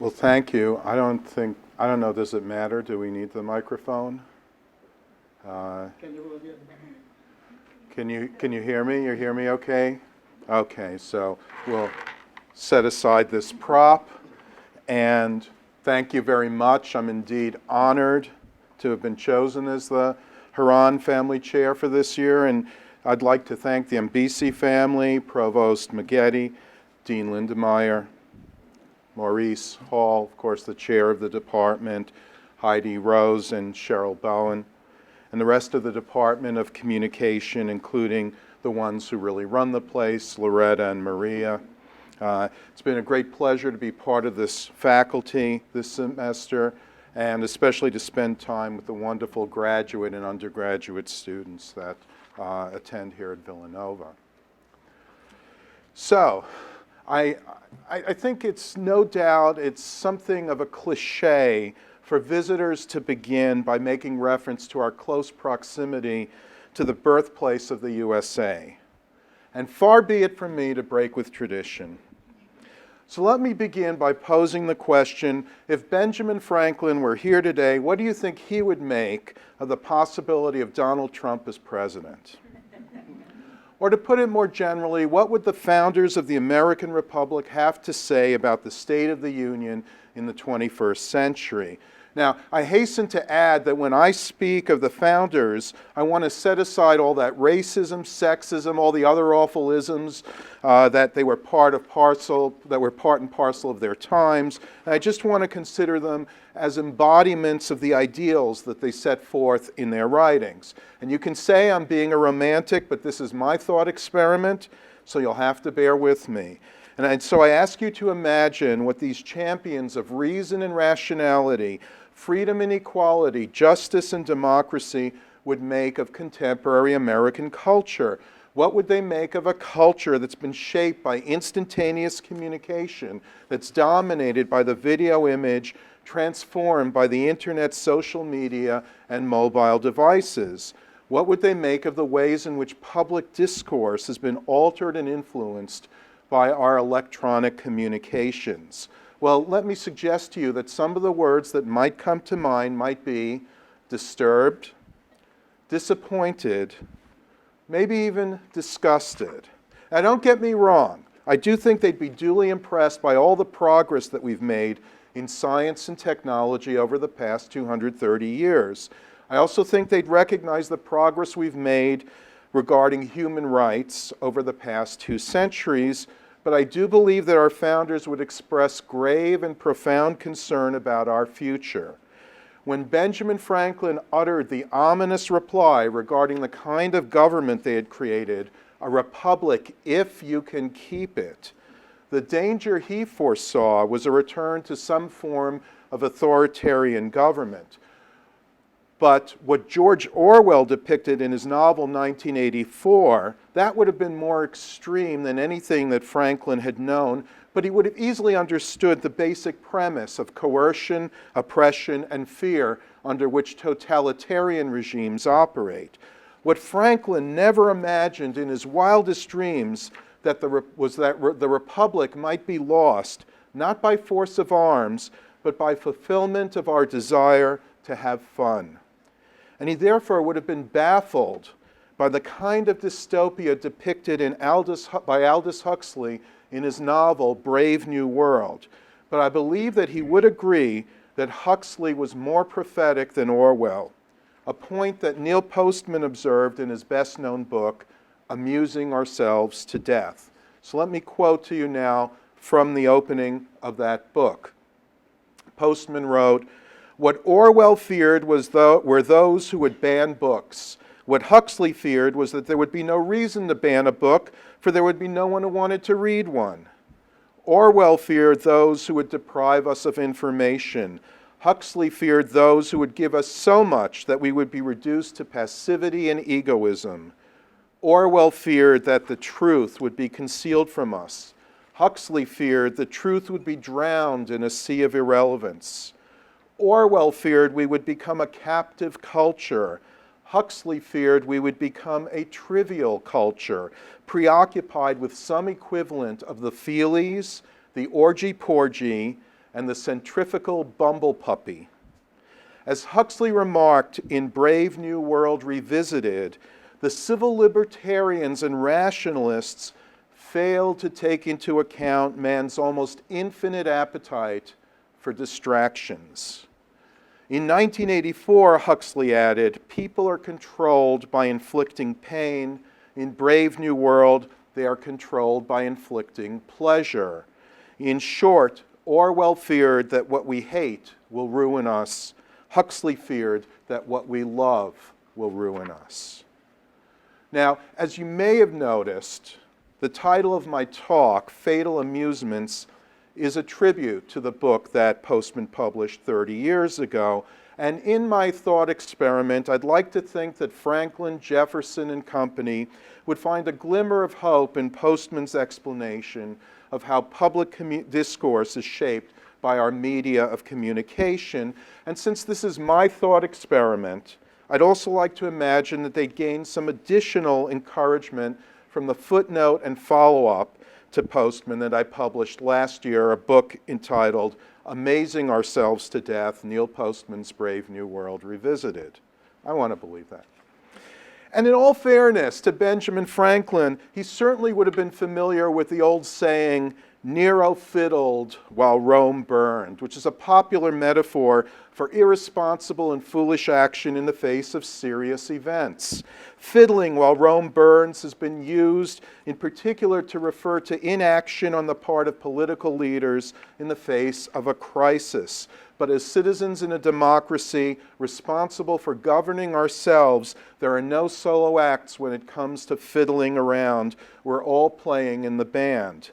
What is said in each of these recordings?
Well, thank you. I don't know, does it matter? Do we need the microphone? Can you hear me? You hear me okay? Okay, so we'll set aside this prop. And thank you very much. I'm indeed honored to have been chosen as the Harron Family Chair for this year. And I'd like to thank the Mbisi family, Provost Maggetti, Dean Lindemeyer, Maurice Hall, of course, the chair of the department, Heidi Rose and Cheryl Bowen, and the rest of the Department of Communication, including the ones who really run the place, Loretta and Maria. It's been a great pleasure to be part of this faculty this semester, and especially to spend time with the wonderful graduate and undergraduate students that attend here at Villanova. So, I think it's no doubt it's something of a cliche for visitors to begin by making reference to our close proximity to the birthplace of the USA. And far be it from me to break with tradition. So let me begin by posing the question, if Benjamin Franklin were here today, what do you think he would make of the possibility of Donald Trump as president? Or to put it more generally, what would the founders of the American Republic have to say about the State of the Union in the 21st century? Now, I hasten to add that when I speak of the founders, I want to set aside all that racism, sexism, all the other awful isms that they were part and parcel of their times. And I just want to consider them as embodiments of the ideals that they set forth in their writings. And you can say I'm being a romantic, but this is my thought experiment, so you'll have to bear with me. And so I ask you to imagine what these champions of reason and rationality, freedom and equality, justice and democracy would make of contemporary American culture. What would they make of a culture that's been shaped by instantaneous communication, that's dominated by the video image, transformed by the internet, social media, and mobile devices? What would they make of the ways in which public discourse has been altered and influenced by our electronic communications? Well, let me suggest to you that some of the words that might come to mind might be disturbed, disappointed, maybe even disgusted. Now, don't get me wrong. I do think they'd be duly impressed by all the progress that we've made in science and technology over the past 230 years. I also think they'd recognize the progress we've made regarding human rights over the past 2 centuries, but I do believe that our founders would express grave and profound concern about our future. When Benjamin Franklin uttered the ominous reply regarding the kind of government they had created, a republic if you can keep it, the danger he foresaw was a return to some form of authoritarian government. But what George Orwell depicted in his novel 1984, that would have been more extreme than anything that Franklin had known, but he would have easily understood the basic premise of coercion, oppression, and fear under which totalitarian regimes operate. What Franklin never imagined in his wildest dreams was that the Republic might be lost, not by force of arms, but by fulfillment of our desire to have fun. And he therefore would have been baffled by the kind of dystopia depicted by Aldous Huxley in his novel Brave New World. But I believe that he would agree that Huxley was more prophetic than Orwell, a point that Neil Postman observed in his best-known book, Amusing Ourselves to Death. So let me quote to you now from the opening of that book. Postman wrote, "What Orwell feared were those who would ban books. What Huxley feared was that there would be no reason to ban a book, for there would be no one who wanted to read one. Orwell feared those who would deprive us of information. Huxley feared those who would give us so much that we would be reduced to passivity and egoism. Orwell feared that the truth would be concealed from us. Huxley feared the truth would be drowned in a sea of irrelevance. Orwell feared we would become a captive culture. Huxley feared we would become a trivial culture, preoccupied with some equivalent of the feelies, the orgy-porgy, and the centrifugal bumble puppy. As Huxley remarked in Brave New World Revisited, the civil libertarians and rationalists failed to take into account man's almost infinite appetite for distractions. In 1984, Huxley added, people are controlled by inflicting pain. In Brave New World, they are controlled by inflicting pleasure. In short, Orwell feared that what we hate will ruin us. Huxley feared that what we love will ruin us. Now, as you may have noticed, the title of my talk, Fatal Amusements, is a tribute to the book that Postman published 30 years ago. And in my thought experiment, I'd like to think that Franklin, Jefferson, and company would find a glimmer of hope in Postman's explanation of how public discourse is shaped by our media of communication. And since this is my thought experiment, I'd also like to imagine that they gain some additional encouragement from the footnote and follow-up to Postman that I published last year, a book entitled Amazing Ourselves to Death, Neil Postman's Brave New World Revisited. I want to believe that. And in all fairness to Benjamin Franklin, he certainly would have been familiar with the old saying, Nero fiddled while Rome burned, which is a popular metaphor for irresponsible and foolish action in the face of serious events. Fiddling while Rome burns has been used in particular to refer to inaction on the part of political leaders in the face of a crisis. But as citizens in a democracy responsible for governing ourselves, there are no solo acts when it comes to fiddling around. We're all playing in the band.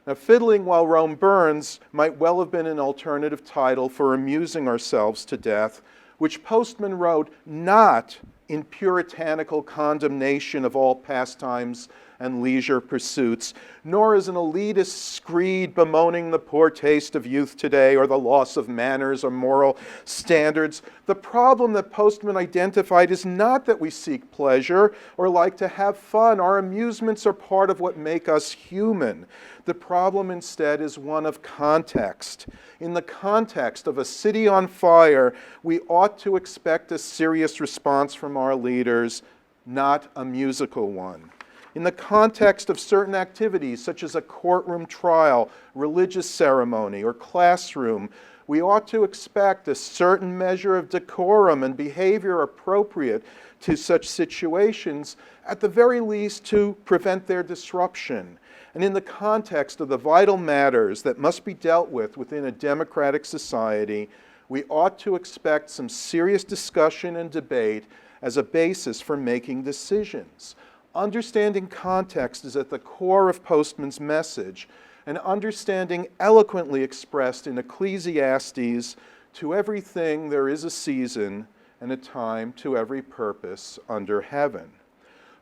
Now, Fiddling While Rome Burns might well have been an alternative title for Amusing Ourselves to Death, which Postman wrote not in puritanical condemnation of all pastimes and leisure pursuits, nor as an elitist screed bemoaning the poor taste of youth today or the loss of manners or moral standards. The problem that Postman identified is not that we seek pleasure or like to have fun. Our amusements are part of what make us human. The problem instead is one of context. In the context of a city on fire, we ought to expect a serious response from our leaders, not a musical one. In the context of certain activities, such as a courtroom trial, religious ceremony, or classroom, we ought to expect a certain measure of decorum and behavior appropriate to such situations, at the very least to prevent their disruption. And in the context of the vital matters that must be dealt with within a democratic society, we ought to expect some serious discussion and debate as a basis for making decisions. Understanding context is at the core of Postman's message, and understanding eloquently expressed in Ecclesiastes, to everything there is a season and a time to every purpose under heaven.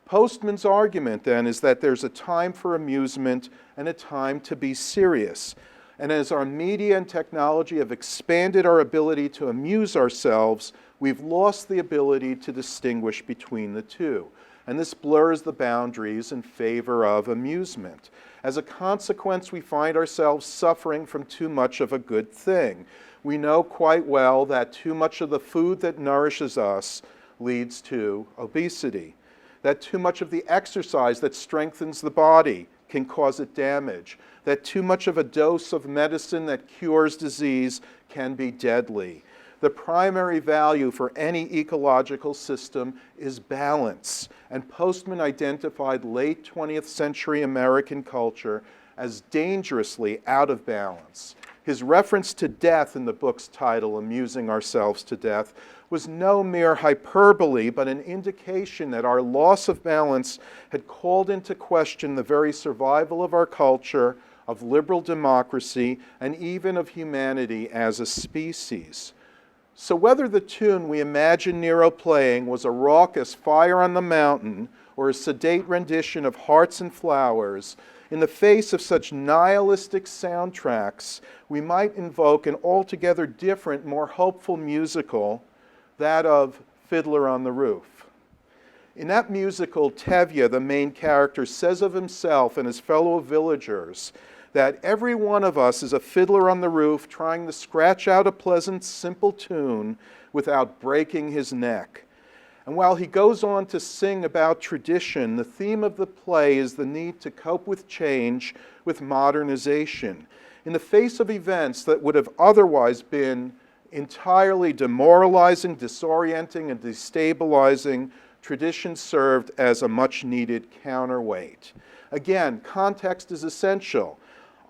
Postman's argument then is that there's a time for amusement and a time to be serious. And as our media and technology have expanded our ability to amuse ourselves, we've lost the ability to distinguish between the two. And this blurs the boundaries in favor of amusement. As a consequence, we find ourselves suffering from too much of a good thing. We know quite well that too much of the food that nourishes us leads to obesity. That too much of the exercise that strengthens the body can cause it damage. That too much of a dose of medicine that cures disease can be deadly. The primary value for any ecological system is balance. And Postman identified late 20th century American culture as dangerously out of balance. His reference to death in the book's title, Amusing Ourselves to Death, was no mere hyperbole, but an indication that our loss of balance had called into question the very survival of our culture, of liberal democracy, and even of humanity as a species. So whether the tune we imagine Nero playing was a raucous Fire on the Mountain or a sedate rendition of Hearts and Flowers, in the face of such nihilistic soundtracks, we might invoke an altogether different, more hopeful musical, that of Fiddler on the Roof. In that musical, Tevye, the main character, says of himself and his fellow villagers that every one of us is a fiddler on the roof trying to scratch out a pleasant, simple tune without breaking his neck. And while he goes on to sing about tradition, the theme of the play is the need to cope with change, with modernization. In the face of events that would have otherwise been entirely demoralizing, disorienting, and destabilizing, tradition served as a much-needed counterweight. Again, context is essential.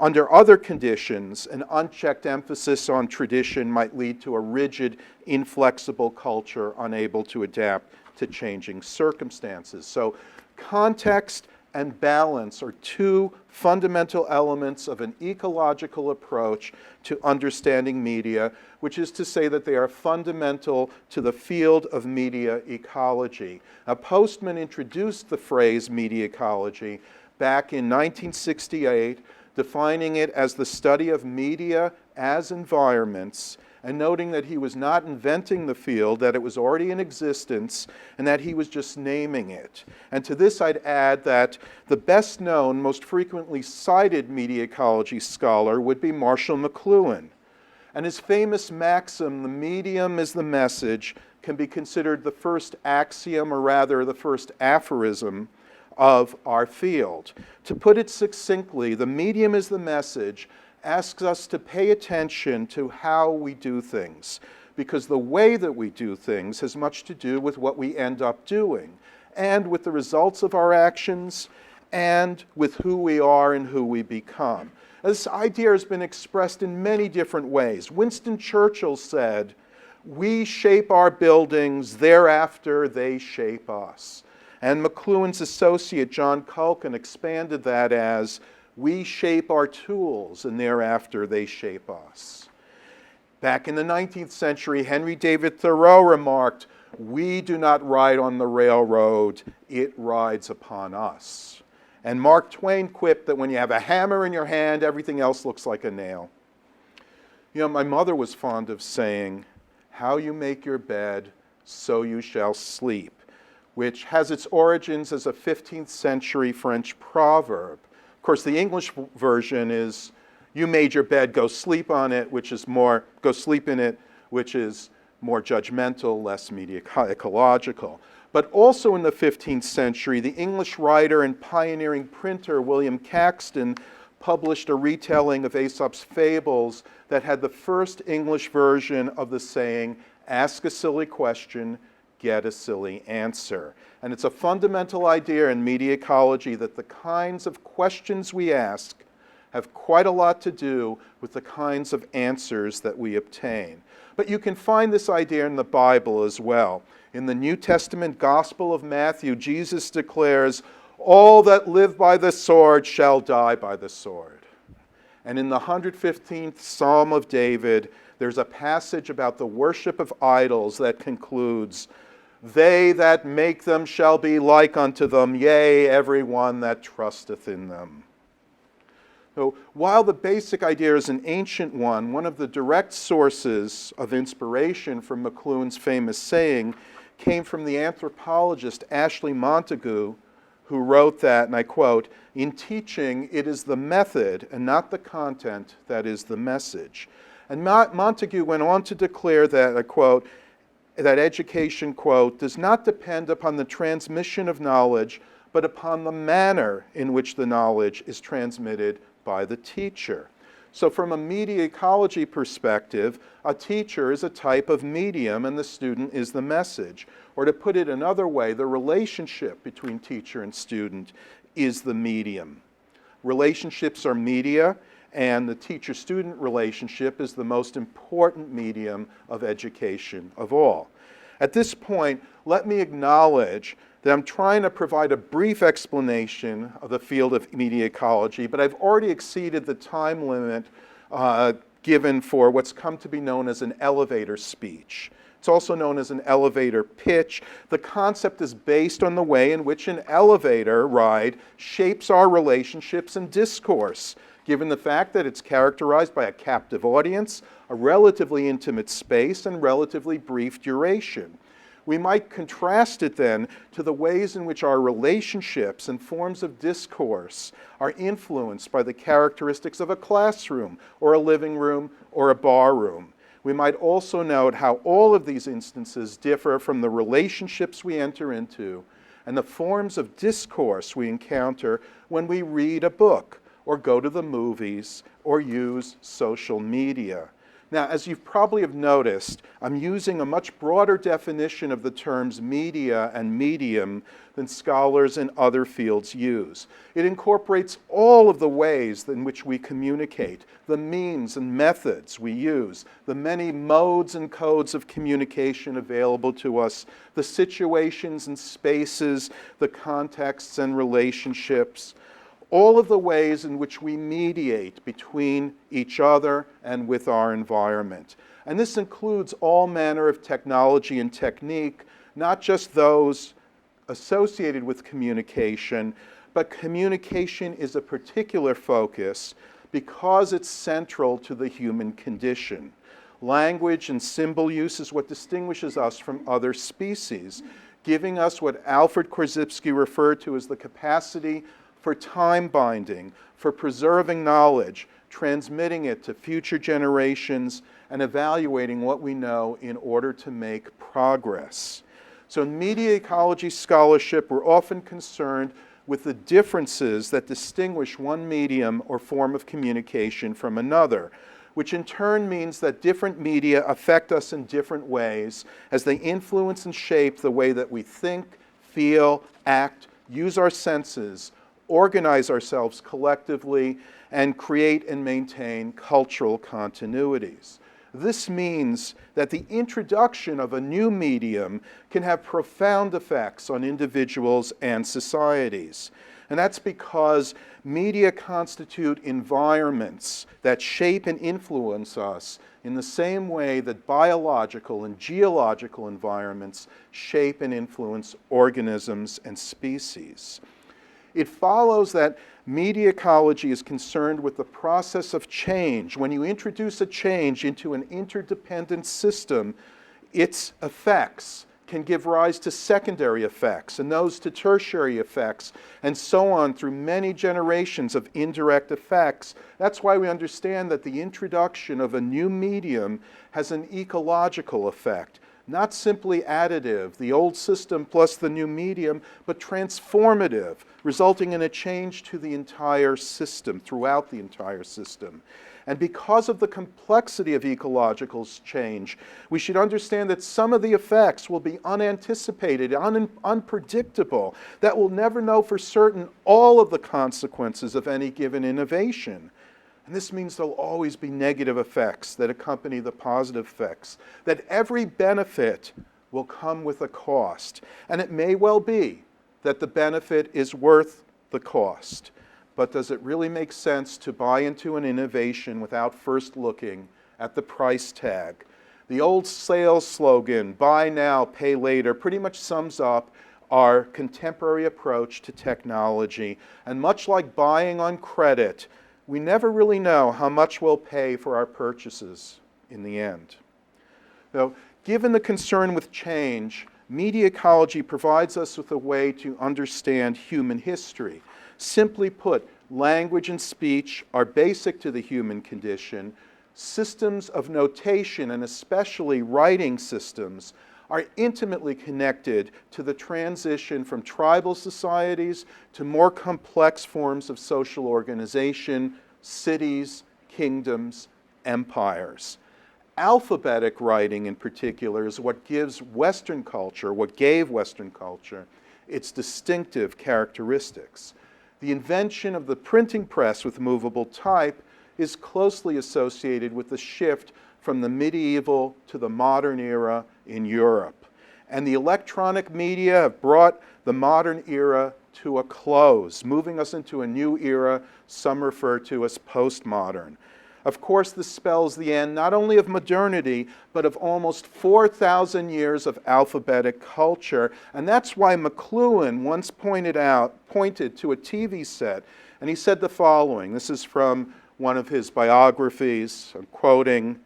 Under other conditions, an unchecked emphasis on tradition might lead to a rigid, inflexible culture unable to adapt to changing circumstances. So context and balance are two fundamental elements of an ecological approach to understanding media, which is to say that they are fundamental to the field of media ecology. Now, Postman introduced the phrase media ecology back in 1968, defining it as the study of media as environments, and noting that he was not inventing the field, that it was already in existence, and that he was just naming it. And to this I'd add that the best known, most frequently cited media ecology scholar would be Marshall McLuhan. And his famous maxim, "the medium is the message," can be considered the first axiom, or rather the first aphorism, of our field. To put it succinctly, the medium is the message asks us to pay attention to how we do things, because the way that we do things has much to do with what we end up doing, and with the results of our actions, and with who we are and who we become. This idea has been expressed in many different ways. Winston Churchill said, "We shape our buildings, thereafter they shape us." And McLuhan's associate, John Culkin, expanded that as, "We shape our tools, and thereafter they shape us." Back in the 19th century, Henry David Thoreau remarked, "We do not ride on the railroad, it rides upon us." And Mark Twain quipped that when you have a hammer in your hand, everything else looks like a nail. You know, my mother was fond of saying, "How you make your bed, so you shall sleep," which has its origins as a 15th century French proverb. Of course, the English version is, "You made your bed, go sleep on it," go sleep in it, which is more judgmental, less media ecological. But also in the 15th century, the English writer and pioneering printer William Caxton published a retelling of Aesop's fables that had the first English version of the saying, "Ask a silly question, get a silly answer." And it's a fundamental idea in media ecology that the kinds of questions we ask have quite a lot to do with the kinds of answers that we obtain. But you can find this idea in the Bible as well. In the New Testament Gospel of Matthew, Jesus declares, "All that live by the sword shall die by the sword." And in the 115th Psalm of David, there's a passage about the worship of idols that concludes, "They that make them shall be like unto them, yea, every one that trusteth in them." So while the basic idea is an ancient one of the direct sources of inspiration for McLuhan's famous saying came from the anthropologist Ashley Montagu, who wrote that, and I quote, "In teaching, it is the method and not the content that is the message." And Montagu went on to declare that, I quote, that education, quote, "does not depend upon the transmission of knowledge, but upon the manner in which the knowledge is transmitted by the teacher." So from a media ecology perspective, a teacher is a type of medium and the student is the message. Or to put it another way, the relationship between teacher and student is the medium. Relationships are media, and the teacher-student relationship is the most important medium of education of all. At this point, let me acknowledge that I'm trying to provide a brief explanation of the field of media ecology, but I've already exceeded the time limit given for what's come to be known as an elevator speech. It's also known as an elevator pitch. The concept is based on the way in which an elevator ride shapes our relationships and discourse, given the fact that it's characterized by a captive audience, a relatively intimate space, and relatively brief duration. We might contrast it then to the ways in which our relationships and forms of discourse are influenced by the characteristics of a classroom or a living room or a bar room. We might also note how all of these instances differ from the relationships we enter into and the forms of discourse we encounter when we read a book or go to the movies or use social media. Now, as you probably have noticed, I'm using a much broader definition of the terms media and medium than scholars in other fields use. It incorporates all of the ways in which we communicate, the means and methods we use, the many modes and codes of communication available to us, the situations and spaces, the contexts and relationships, all of the ways in which we mediate between each other and with our environment. And this includes all manner of technology and technique, not just those associated with communication, but communication is a particular focus because it's central to the human condition. Language and symbol use is what distinguishes us from other species, giving us what Alfred Korzybski referred to as the capacity for time binding, for preserving knowledge, transmitting it to future generations, and evaluating what we know in order to make progress. So in media ecology scholarship, we're often concerned with the differences that distinguish one medium or form of communication from another, which in turn means that different media affect us in different ways as they influence and shape the way that we think, feel, act, use our senses, organize ourselves collectively, and create and maintain cultural continuities. This means that the introduction of a new medium can have profound effects on individuals and societies. And that's because media constitute environments that shape and influence us in the same way that biological and geological environments shape and influence organisms and species. It follows that media ecology is concerned with the process of change. When you introduce a change into an interdependent system, its effects can give rise to secondary effects, and those to tertiary effects, and so on through many generations of indirect effects. That's why we understand that the introduction of a new medium has an ecological effect. Not simply additive, the old system plus the new medium, but transformative, resulting in a change to the entire system, throughout the entire system. And because of the complexity of ecological change, we should understand that some of the effects will be unanticipated, unpredictable, that we'll never know for certain all of the consequences of any given innovation. And this means there'll always be negative effects that accompany the positive effects, that every benefit will come with a cost. And it may well be that the benefit is worth the cost. But does it really make sense to buy into an innovation without first looking at the price tag? The old sales slogan, buy now, pay later, pretty much sums up our contemporary approach to technology. And much like buying on credit, we never really know how much we'll pay for our purchases in the end. Now, given the concern with change, media ecology provides us with a way to understand human history. Simply put, language and speech are basic to the human condition. Systems of notation, and especially writing systems, are intimately connected to the transition from tribal societies to more complex forms of social organization, cities, kingdoms, empires. Alphabetic writing in particular is what gives Western culture, what gave Western culture, its distinctive characteristics. The invention of the printing press with movable type is closely associated with the shift from the medieval to the modern era in Europe. And the electronic media have brought the modern era to a close, moving us into a new era some refer to as postmodern. Of course, this spells the end not only of modernity, but of almost 4,000 years of alphabetic culture. And that's why McLuhan once pointed to a TV set, and he said the following. This is from one of his biographies. I'm quoting,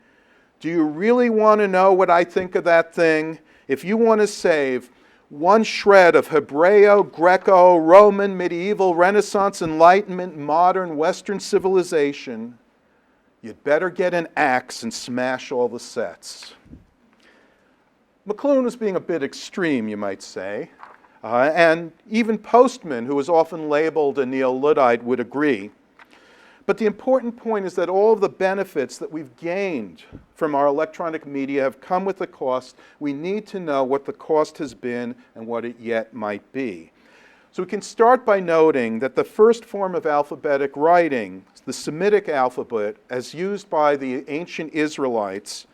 "Do you really want to know what I think of that thing? If you want to save one shred of Hebreo, Greco, Roman, medieval, Renaissance, Enlightenment, modern, Western civilization, you'd better get an axe and smash all the sets. McLuhan was being a bit extreme, you might say. And even Postman, who was often labeled a neo-Luddite, would agree. But the important point is that all of the benefits that we've gained from our electronic media have come with a cost. We need to know what the cost has been and what it yet might be. So we can start by noting that the first form of alphabetic writing, the Semitic alphabet, as used by the ancient Israelites,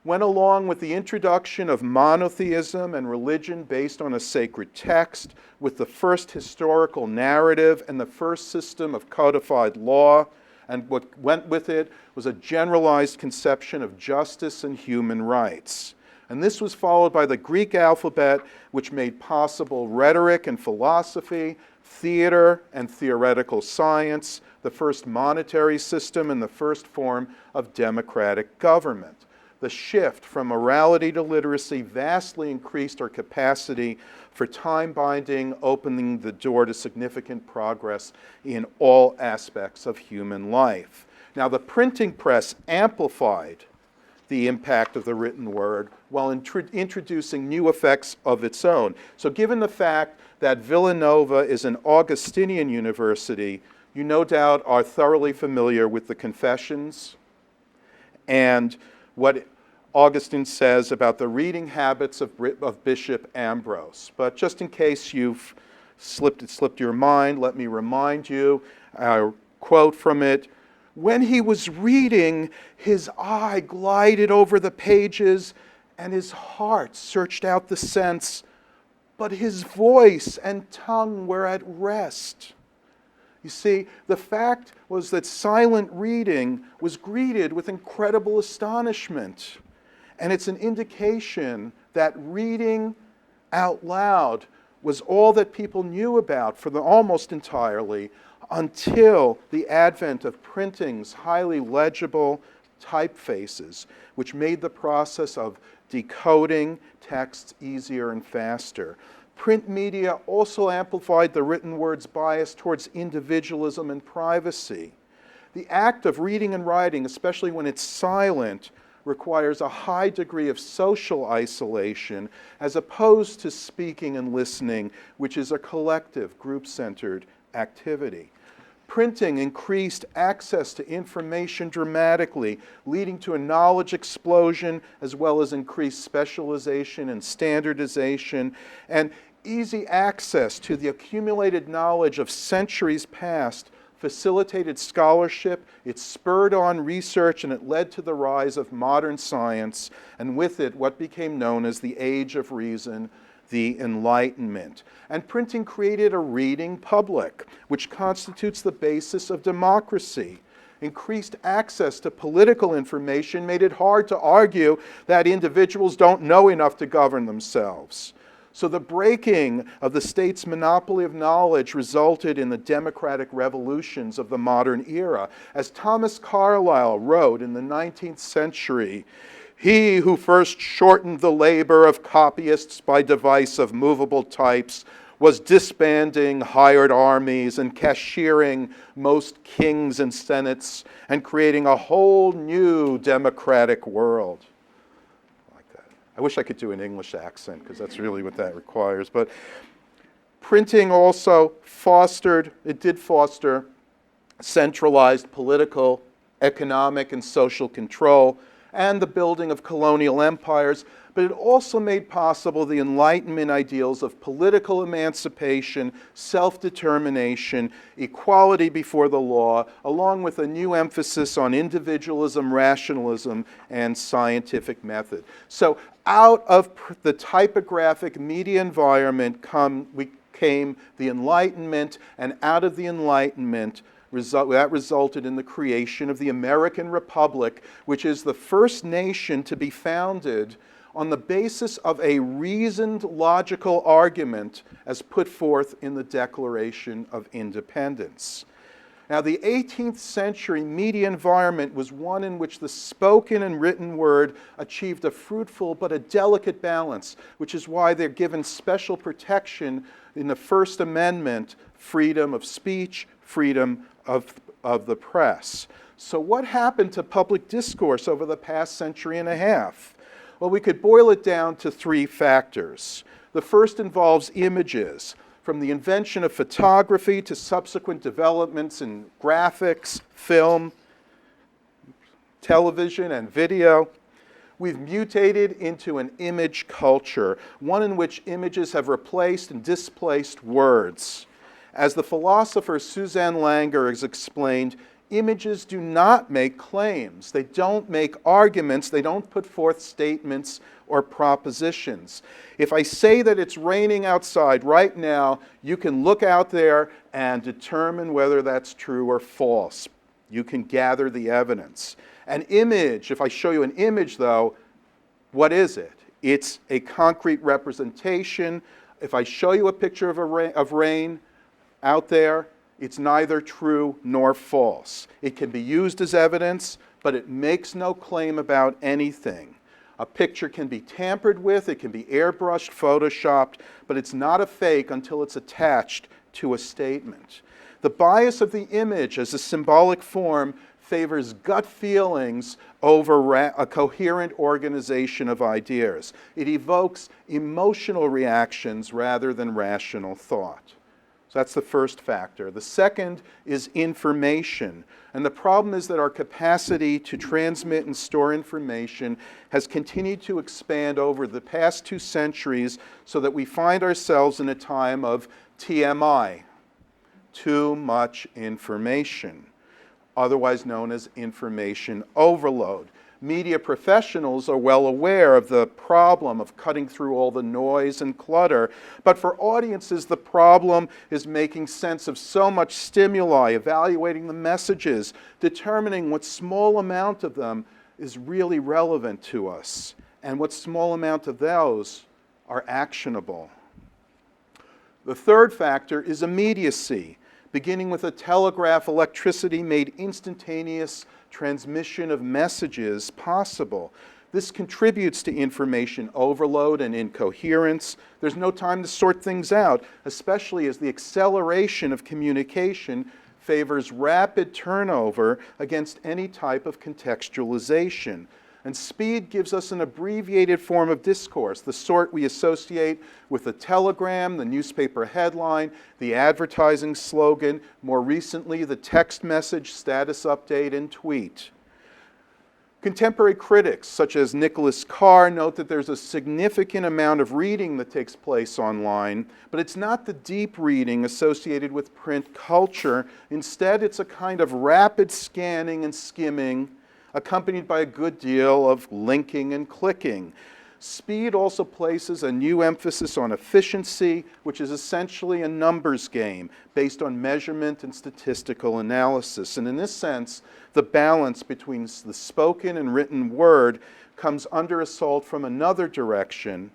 went along with the introduction of monotheism and religion based on a sacred text, with the first historical narrative and the first system of codified law, and what went with it was a generalized conception of justice and human rights. And this was followed by the Greek alphabet, which made possible rhetoric and philosophy, theater and theoretical science, the first monetary system, and the first form of democratic government. The shift from morality to literacy vastly increased our capacity for time binding, opening the door to significant progress in all aspects of human life. Now, the printing press amplified the impact of the written word while introducing new effects of its own. So given the fact that Villanova is an Augustinian university, you no doubt are thoroughly familiar with the Confessions and what Augustine says about the reading habits of Bishop Ambrose. But just in case you've slipped your mind, let me remind you, a quote from it: "When he was reading, his eye glided over the pages, and his heart searched out the sense, but his voice and tongue were at rest." You see, the fact was that silent reading was greeted with incredible astonishment. And it's an indication that reading out loud was all that people knew about for almost entirely until the advent of printing's highly legible typefaces, which made the process of decoding texts easier and faster. Print media also amplified the written word's bias towards individualism and privacy. The act of reading and writing, especially when it's silent, requires a high degree of social isolation as opposed to speaking and listening, which is a collective, group-centered activity. Printing increased access to information dramatically, leading to a knowledge explosion as well as increased specialization and standardization, and easy access to the accumulated knowledge of centuries past facilitated scholarship, it spurred on research, and it led to the rise of modern science, and with it what became known as the Age of Reason, the Enlightenment. And printing created a reading public, which constitutes the basis of democracy. Increased access to political information made it hard to argue that individuals don't know enough to govern themselves. So the breaking of the state's monopoly of knowledge resulted in the democratic revolutions of the modern era. As Thomas Carlyle wrote in the 19th century, "He who first shortened the labor of copyists by device of movable types was disbanding hired armies and cashiering most kings and senates and creating a whole new democratic world." I wish I could do an English accent, because that's really what that requires. But printing also did foster centralized political, economic, and social control, and the building of colonial empires, but it also made possible the Enlightenment ideals of political emancipation, self-determination, equality before the law, along with a new emphasis on individualism, rationalism, and scientific method. So out of the typographic media environment came the Enlightenment, and out of the Enlightenment, that resulted in the creation of the American Republic, which is the first nation to be founded on the basis of a reasoned logical argument as put forth in the Declaration of Independence. Now, the 18th century media environment was one in which the spoken and written word achieved a fruitful but a delicate balance, which is why they're given special protection in the First Amendment, freedom of speech, freedom of the press. So what happened to public discourse over the past century and a half? Well, we could boil it down to three factors. The first involves images. From the invention of photography to subsequent developments in graphics, film, television, and video, we've mutated into an image culture, one in which images have replaced and displaced words. As the philosopher Suzanne Langer has explained, images do not make claims. They don't make arguments. They don't put forth statements or propositions. If I say that it's raining outside right now, you can look out there and determine whether that's true or false. You can gather the evidence. An image, if I show you an image though, what is it? It's a concrete representation. If I show you a picture of rain out there, it's neither true nor false. It can be used as evidence, but it makes no claim about anything. A picture can be tampered with, it can be airbrushed, photoshopped, but it's not a fake until it's attached to a statement. The bias of the image as a symbolic form favors gut feelings over a coherent organization of ideas. It evokes emotional reactions rather than rational thought. So that's the first factor. The second is information. And the problem is that our capacity to transmit and store information has continued to expand over the past 2 centuries so that we find ourselves in a time of TMI, too much information, otherwise known as information overload. Media professionals are well aware of the problem of cutting through all the noise and clutter, but for audiences the problem is making sense of so much stimuli, evaluating the messages, determining what small amount of them is really relevant to us, and what small amount of those are actionable. The third factor is immediacy. Beginning with the telegraph, electricity made instantaneous transmission of messages possible. This contributes to information overload and incoherence. There's no time to sort things out, especially as the acceleration of communication favors rapid turnover against any type of contextualization. And speed gives us an abbreviated form of discourse, the sort we associate with the telegram, the newspaper headline, the advertising slogan, more recently the text message, status update, and tweet. Contemporary critics, such as Nicholas Carr, note that there's a significant amount of reading that takes place online, but it's not the deep reading associated with print culture. Instead, it's a kind of rapid scanning and skimming accompanied by a good deal of linking and clicking. Speed also places a new emphasis on efficiency, which is essentially a numbers game based on measurement and statistical analysis. And in this sense, the balance between the spoken and written word comes under assault from another direction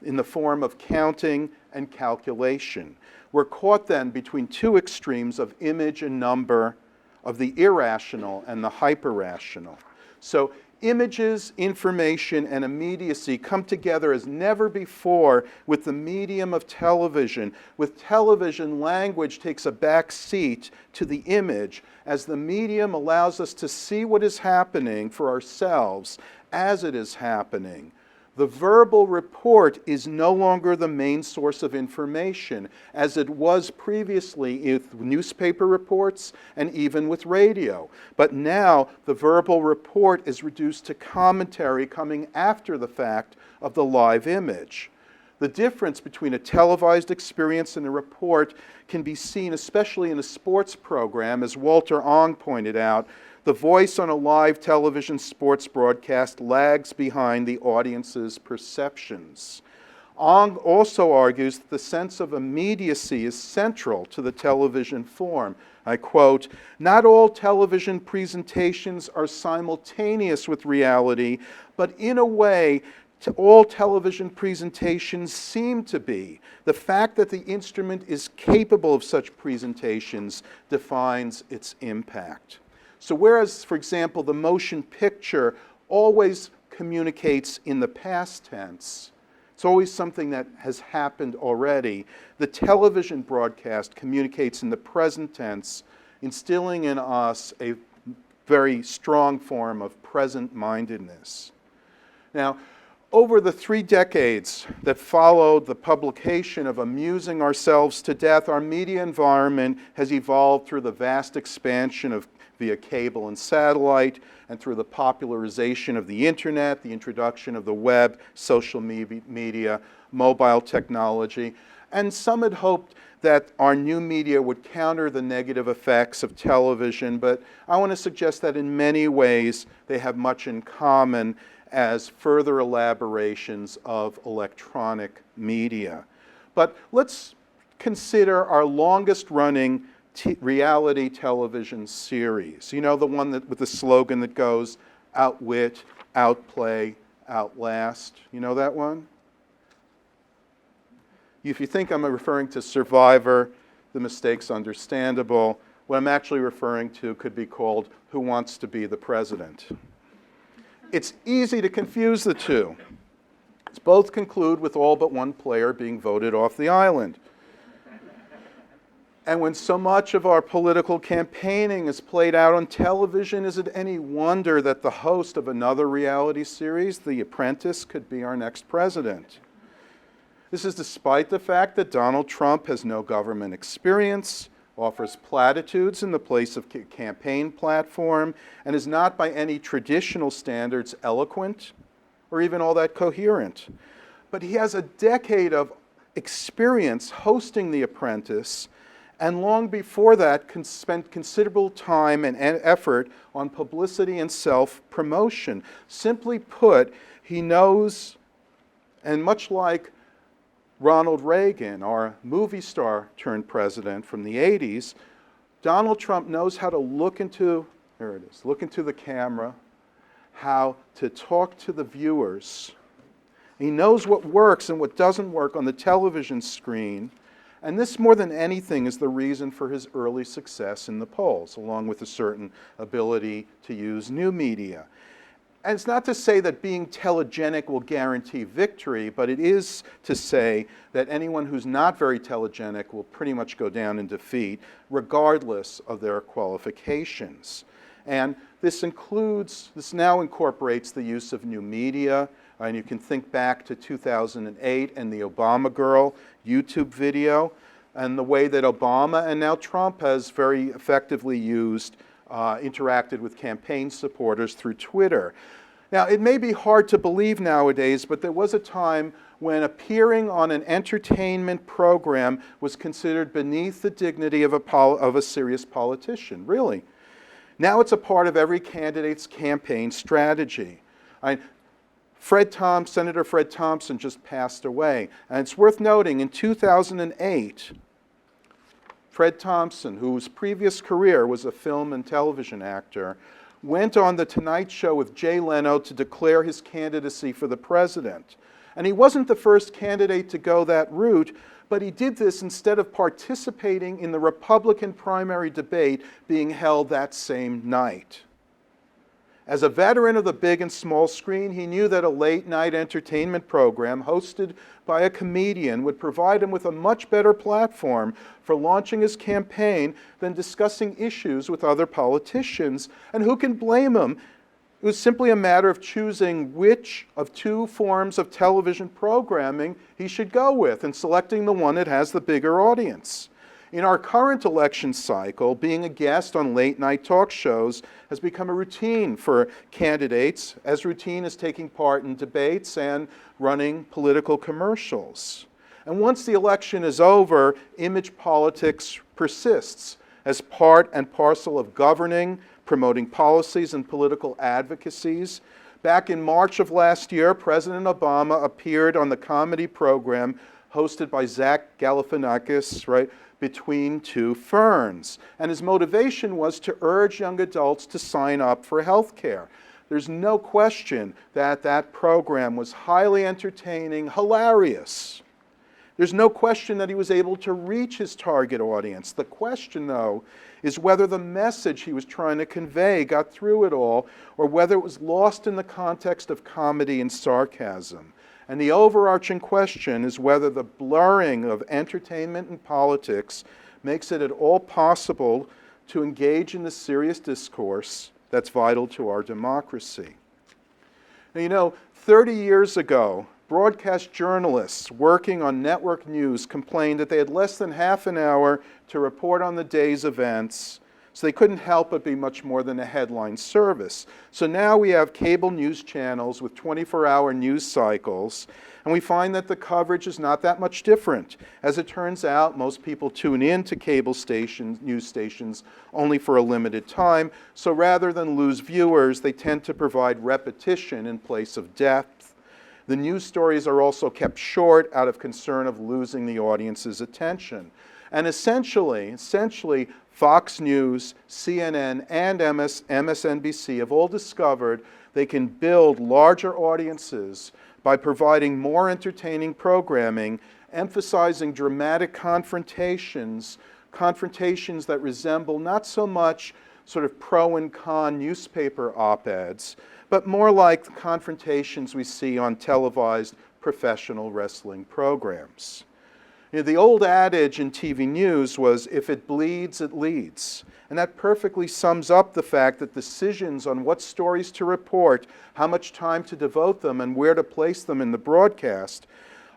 in the form of counting and calculation. We're caught then between two extremes of image and number, of the irrational and the hyper-rational. So images, information, and immediacy come together as never before with the medium of television. With television, language takes a back seat to the image as the medium allows us to see what is happening for ourselves as it is happening. The verbal report is no longer the main source of information, as it was previously with newspaper reports and even with radio. But now the verbal report is reduced to commentary coming after the fact of the live image. The difference between a televised experience and a report can be seen especially in a sports program, as Walter Ong pointed out. The voice on a live television sports broadcast lags behind the audience's perceptions. Ong also argues that the sense of immediacy is central to the television form. I quote, "Not all television presentations are simultaneous with reality, but in a way, all television presentations seem to be. The fact that the instrument is capable of such presentations defines its impact. So whereas, for example, the motion picture always communicates in the past tense, it's always something that has happened already, the television broadcast communicates in the present tense, instilling in us a very strong form of present-mindedness. Now, over the 3 decades that followed the publication of Amusing Ourselves to Death, our media environment has evolved through the vast expansion via cable and satellite, and through the popularization of the internet, the introduction of the web, social media, mobile technology. And some had hoped that our new media would counter the negative effects of television, but I want to suggest that in many ways they have much in common as further elaborations of electronic media. But let's consider our longest running reality television series. You know, the one with the slogan that goes, outwit, outplay, outlast. You know that one? If you think I'm referring to Survivor, the mistake's understandable. What I'm actually referring to could be called Who Wants to Be the President? It's easy to confuse the two. Both conclude with all but one player being voted off the island. And when so much of our political campaigning is played out on television, is it any wonder that the host of another reality series, The Apprentice, could be our next president? This is despite the fact that Donald Trump has no government experience, offers platitudes in the place of campaign platform, and is not by any traditional standards eloquent or even all that coherent. But he has a decade of experience hosting The Apprentice, and long before that spent considerable time and effort on publicity and self-promotion. Simply put, he knows, and much like Ronald Reagan, our movie star turned president from the 80s, Donald Trump knows how to look into the camera, how to talk to the viewers. He knows what works and what doesn't work on the television screen. And this, more than anything, is the reason for his early success in the polls, along with a certain ability to use new media. And it's not to say that being telegenic will guarantee victory, but it is to say that anyone who's not very telegenic will pretty much go down in defeat, regardless of their qualifications. And this now incorporates the use of new media, and you can think back to 2008 and the Obama Girl YouTube video, and the way that Obama and now Trump has very effectively interacted with campaign supporters through Twitter. Now, it may be hard to believe nowadays, but there was a time when appearing on an entertainment program was considered beneath the dignity of a serious politician, really. Now it's a part of every candidate's campaign strategy. Senator Fred Thompson just passed away, and it's worth noting in 2008, Fred Thompson, whose previous career was a film and television actor, went on The Tonight Show with Jay Leno to declare his candidacy for the president. And he wasn't the first candidate to go that route, but he did this instead of participating in the Republican primary debate being held that same night. As a veteran of the big and small screen, he knew that a late-night entertainment program hosted by a comedian would provide him with a much better platform for launching his campaign than discussing issues with other politicians. And who can blame him? It was simply a matter of choosing which of two forms of television programming he should go with and selecting the one that has the bigger audience. In our current election cycle, being a guest on late-night talk shows has become a routine for candidates, as routine as taking part in debates and running political commercials. And once the election is over, image politics persists as part and parcel of governing, promoting policies and political advocacies. Back in March of last year, President Obama appeared on the comedy program hosted by Zach Galifianakis, Between Two Ferns. And his motivation was to urge young adults to sign up for health care. there's no question that that program was highly entertaining, hilarious. There's no question that he was able to reach his target audience. The question, though, is whether the message he was trying to convey got through it all, or whether it was lost in the context of comedy and sarcasm. And the overarching question is whether the blurring of entertainment and politics makes it at all possible to engage in the serious discourse that's vital to our democracy. Now, 30 years ago, broadcast journalists working on network news complained that they had less than half an hour to report on the day's events, so they couldn't help but be much more than a headline service. So now we have cable news channels with 24-hour news cycles, and we find that the coverage is not that much different. As it turns out, most people tune in to cable stations, news stations, only for a limited time, so rather than lose viewers, they tend to provide repetition in place of depth. The news stories are also kept short out of concern of losing the audience's attention. And essentially, Fox News, CNN, and MSNBC have all discovered they can build larger audiences by providing more entertaining programming, emphasizing dramatic confrontations that resemble not so much sort of pro and con newspaper op-eds, but more like the confrontations we see on televised professional wrestling programs. The old adage in TV news was, if it bleeds, it leads. And that perfectly sums up the fact that decisions on what stories to report, how much time to devote them, and where to place them in the broadcast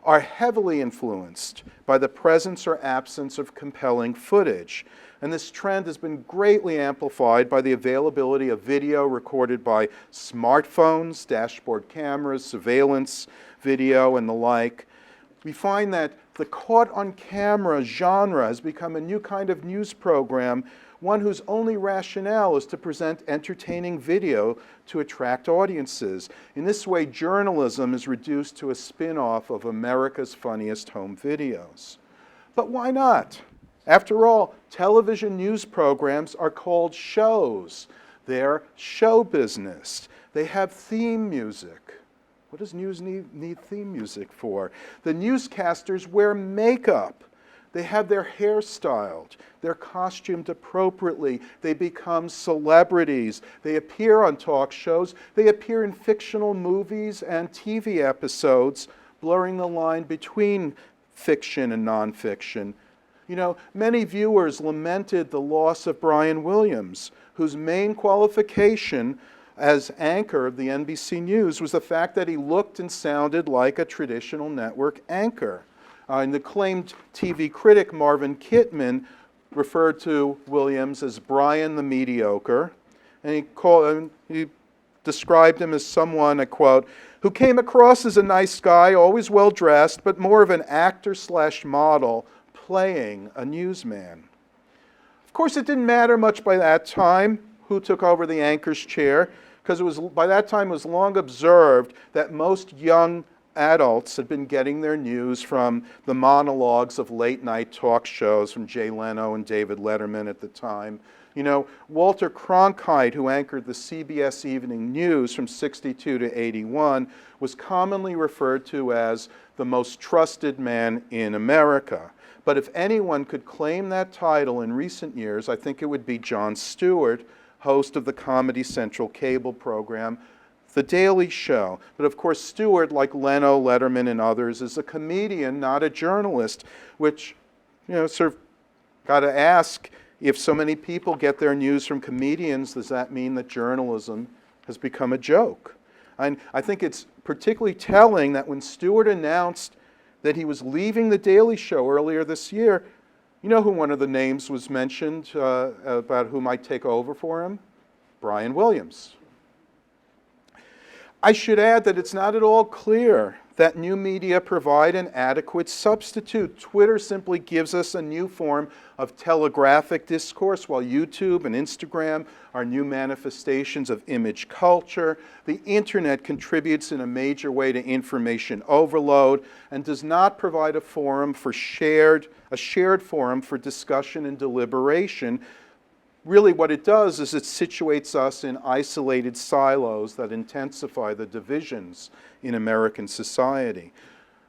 are heavily influenced by the presence or absence of compelling footage. And this trend has been greatly amplified by the availability of video recorded by smartphones, dashboard cameras, surveillance video, and the like. We find that the caught-on-camera genre has become a new kind of news program, one whose only rationale is to present entertaining video to attract audiences. In this way, journalism is reduced to a spin-off of America's Funniest Home Videos. But why not? After all, television news programs are called shows. They're show business. They have theme music. What does news need theme music for? The newscasters wear makeup. They have their hair styled. They're costumed appropriately. They become celebrities. They appear on talk shows. They appear in fictional movies and TV episodes, blurring the line between fiction and nonfiction. Many viewers lamented the loss of Brian Williams, whose main qualification as anchor of the NBC News was the fact that he looked and sounded like a traditional network anchor. And the acclaimed TV critic Marvin Kittman referred to Williams as Brian the Mediocre, and he described him as someone, I quote, who came across as a nice guy, always well-dressed, but more of an actor/model playing a newsman. Of course, it didn't matter much by that time who took over the anchor's chair, because by that time it was long observed that most young adults had been getting their news from the monologues of late-night talk shows from Jay Leno and David Letterman at the time. Walter Cronkite, who anchored the CBS Evening News from 62 to 81, was commonly referred to as the most trusted man in America. But if anyone could claim that title in recent years, I think it would be Jon Stewart, host of the Comedy Central cable program, The Daily Show. But of course, Stewart, like Leno, Letterman, and others, is a comedian, not a journalist, which, sort of got to ask, if so many people get their news from comedians, does that mean that journalism has become a joke? And I think it's particularly telling that when Stewart announced that he was leaving The Daily Show earlier this year, you know who one of the names was mentioned about who might take over for him? Brian Williams. I should add that it's not at all clear that new media provide an adequate substitute. Twitter simply gives us a new form of telegraphic discourse, while YouTube and Instagram are new manifestations of image culture. The internet contributes in a major way to information overload and does not provide a shared forum for discussion and deliberation, really what it does is it situates us in isolated silos that intensify the divisions in American society.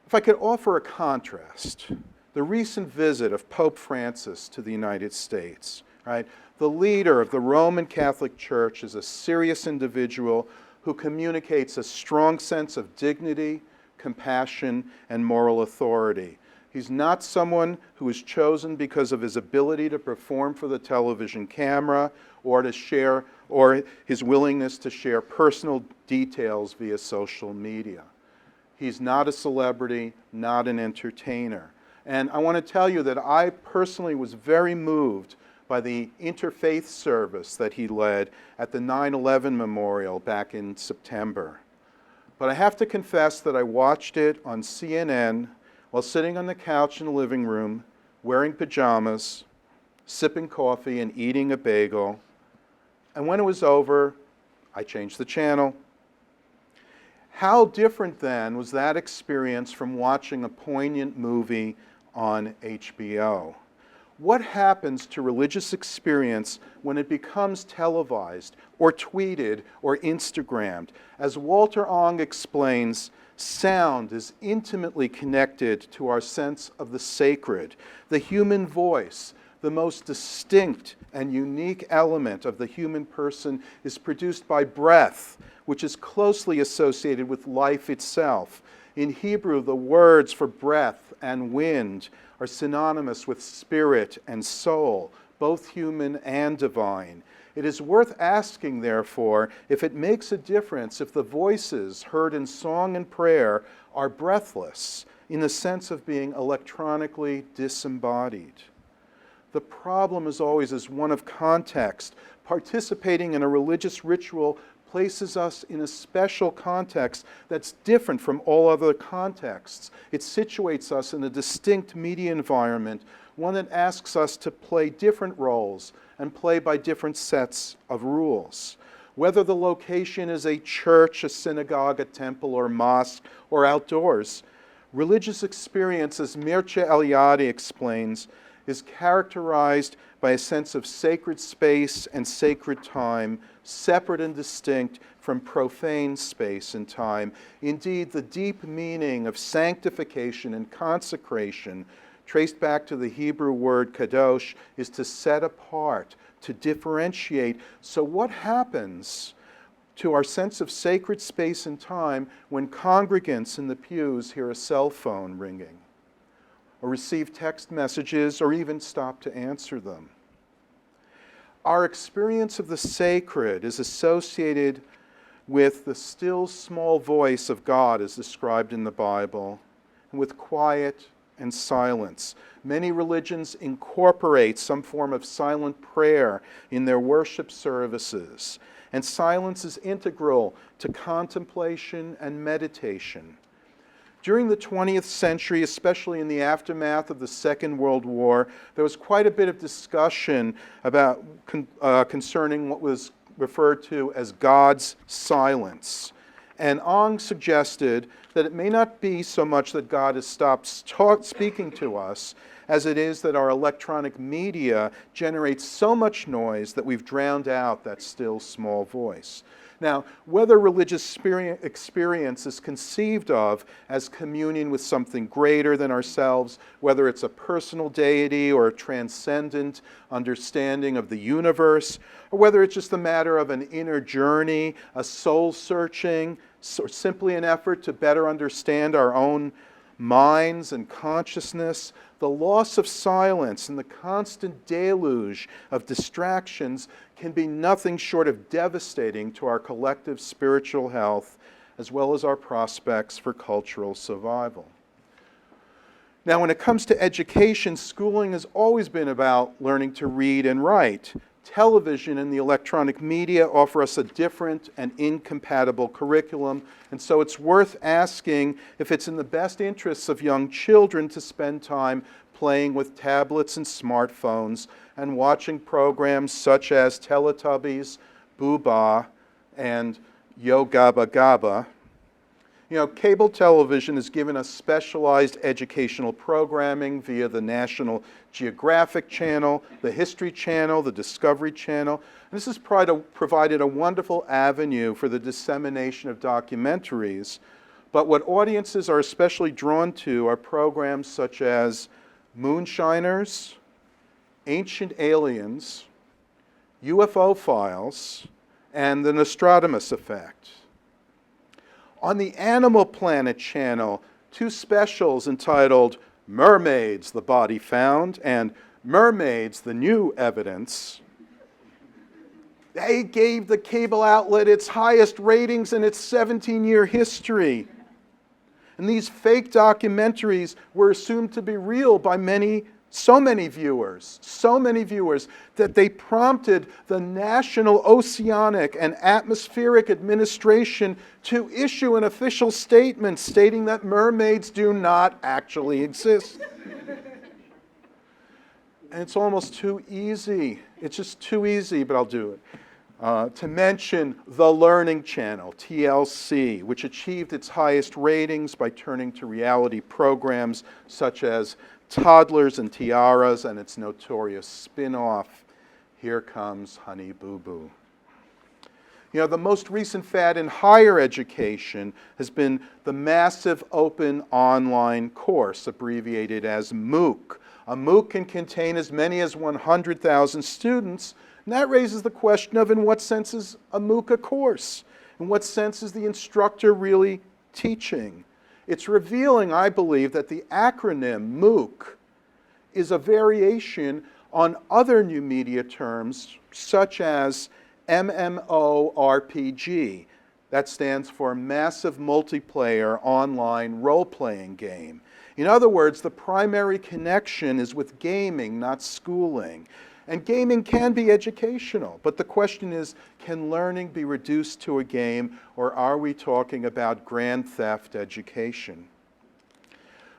If I could offer a contrast, the recent visit of Pope Francis to the United States, right? The leader of the Roman Catholic Church is a serious individual who communicates a strong sense of dignity, compassion, and moral authority. He's not someone who is chosen because of his ability to perform for the television camera or to share, or his willingness to share personal details via social media. He's not a celebrity, not an entertainer. And I want to tell you that I personally was very moved by the interfaith service that he led at the 9/11 memorial back in September. But I have to confess that I watched it on CNN while sitting on the couch in the living room, wearing pajamas, sipping coffee and eating a bagel. And when it was over, I changed the channel. How different then was that experience from watching a poignant movie on HBO? What happens to religious experience when it becomes televised or tweeted or Instagrammed? As Walter Ong explains, sound is intimately connected to our sense of the sacred. The human voice, the most distinct and unique element of the human person, is produced by breath, which is closely associated with life itself. In Hebrew, the words for breath and wind are synonymous with spirit and soul, both human and divine. It is worth asking, therefore, if it makes a difference if the voices heard in song and prayer are breathless, in the sense of being electronically disembodied. The problem, as always, is one of context. Participating in a religious ritual places us in a special context that's different from all other contexts. It situates us in a distinct media environment, one that asks us to play different roles and play by different sets of rules. Whether the location is a church, a synagogue, a temple, or mosque, or outdoors, religious experience, as Mircea Eliade explains, is characterized by a sense of sacred space and sacred time, separate and distinct from profane space and time. Indeed, the deep meaning of sanctification and consecration, traced back to the Hebrew word kadosh, is to set apart, to differentiate. So what happens to our sense of sacred space and time when congregants in the pews hear a cell phone ringing, or receive text messages, or even stop to answer them? Our experience of the sacred is associated with the still small voice of God as described in the Bible, and with quiet and silence. Many religions incorporate some form of silent prayer in their worship services, and silence is integral to contemplation and meditation. During the 20th century, especially in the aftermath of the Second World War, there was quite a bit of discussion about concerning what was referred to as God's silence. And Ong suggested that it may not be so much that God has stopped speaking to us, as it is that our electronic media generates so much noise that we've drowned out that still small voice. Now, whether religious experience is conceived of as communion with something greater than ourselves, whether it's a personal deity or a transcendent understanding of the universe, or whether it's just a matter of an inner journey, a soul searching, or simply an effort to better understand our own minds and consciousness, the loss of silence and the constant deluge of distractions can be nothing short of devastating to our collective spiritual health, as well as our prospects for cultural survival. Now, when it comes to education, schooling has always been about learning to read and write. Television and the electronic media offer us a different and incompatible curriculum, and so it's worth asking if it's in the best interests of young children to spend time playing with tablets and smartphones and watching programs such as Teletubbies, Boo Bah, and Yo Gabba Gabba. You know, cable television has given us specialized educational programming via the National Geographic Channel, the History Channel, the Discovery Channel. And this has provided a wonderful avenue for the dissemination of documentaries. But what audiences are especially drawn to are programs such as Moonshiners, Ancient Aliens, UFO Files, and the Nostradamus Effect. On the Animal Planet channel, two specials entitled Mermaids, the Body Found, and Mermaids, the New Evidence, they gave the cable outlet its highest ratings in its 17-year history. And these fake documentaries were assumed to be real by so many viewers, that they prompted the National Oceanic and Atmospheric Administration to issue an official statement stating that mermaids do not actually exist. And it's almost too easy. It's just too easy, but I'll do it. To mention the Learning Channel, TLC, which achieved its highest ratings by turning to reality programs such as Toddlers and Tiaras and its notorious spin-off, Here Comes Honey Boo Boo. You know, the most recent fad in higher education has been the massive open online course, abbreviated as MOOC. A MOOC can contain as many as 100,000 students, and that raises the question of, in what sense is a MOOC a course? In what sense is the instructor really teaching? It's revealing, I believe, that the acronym MOOC is a variation on other new media terms, such as MMORPG. That stands for Massive Multiplayer Online Role-Playing Game. In other words, the primary connection is with gaming, not schooling. And gaming can be educational, but the question is, can learning be reduced to a game, or are we talking about grand theft education?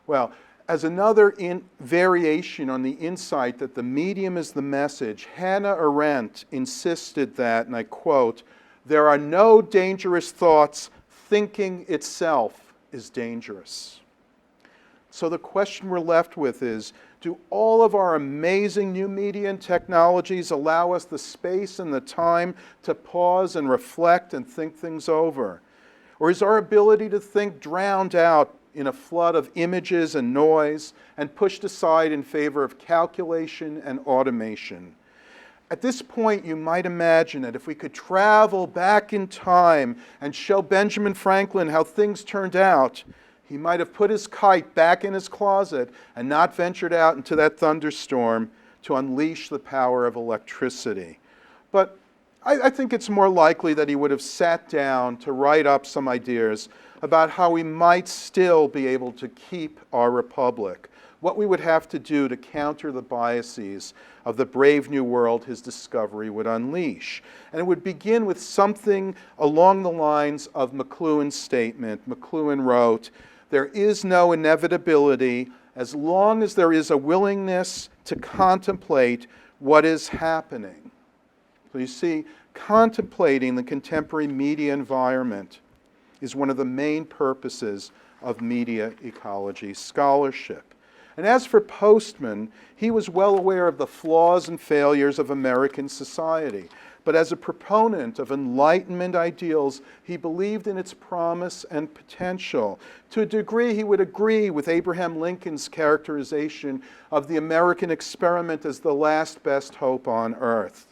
Well, as another variation on the insight that the medium is the message, Hannah Arendt insisted that, and I quote, "There are no dangerous thoughts. Thinking itself is dangerous." So the question we're left with is, do all of our amazing new media and technologies allow us the space and the time to pause and reflect and think things over? Or is our ability to think drowned out in a flood of images and noise and pushed aside in favor of calculation and automation? At this point, you might imagine that if we could travel back in time and show Benjamin Franklin how things turned out, he might have put his kite back in his closet and not ventured out into that thunderstorm to unleash the power of electricity. But I think it's more likely that he would have sat down to write up some ideas about how we might still be able to keep our republic, what we would have to do to counter the biases of the brave new world his discovery would unleash. And it would begin with something along the lines of McLuhan's statement. McLuhan wrote, "There is no inevitability as long as there is a willingness to contemplate what is happening." So you see, contemplating the contemporary media environment is one of the main purposes of media ecology scholarship. And as for Postman, he was well aware of the flaws and failures of American society. But as a proponent of Enlightenment ideals, he believed in its promise and potential. To a degree, he would agree with Abraham Lincoln's characterization of the American experiment as the last best hope on earth.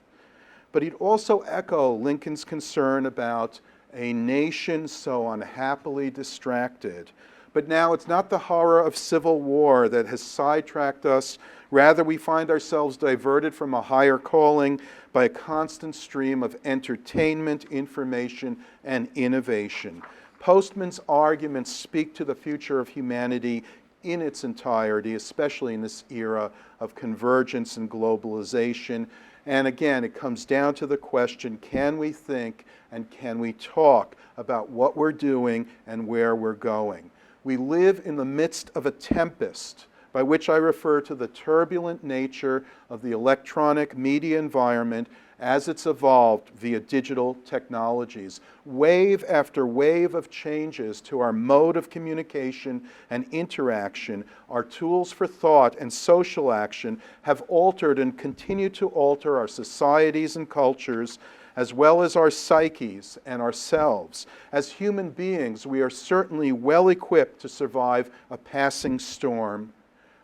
But he'd also echo Lincoln's concern about a nation so unhappily distracted. But now it's not the horror of civil war that has sidetracked us. Rather, we find ourselves diverted from a higher calling by a constant stream of entertainment, information, and innovation. Postman's arguments speak to the future of humanity in its entirety, especially in this era of convergence and globalization. And again, it comes down to the question, can we think and can we talk about what we're doing and where we're going? We live in the midst of a tempest, by which I refer to the turbulent nature of the electronic media environment as it's evolved via digital technologies. Wave after wave of changes to our mode of communication and interaction, our tools for thought and social action have altered and continue to alter our societies and cultures, as well as our psyches and ourselves. As human beings, we are certainly well equipped to survive a passing storm,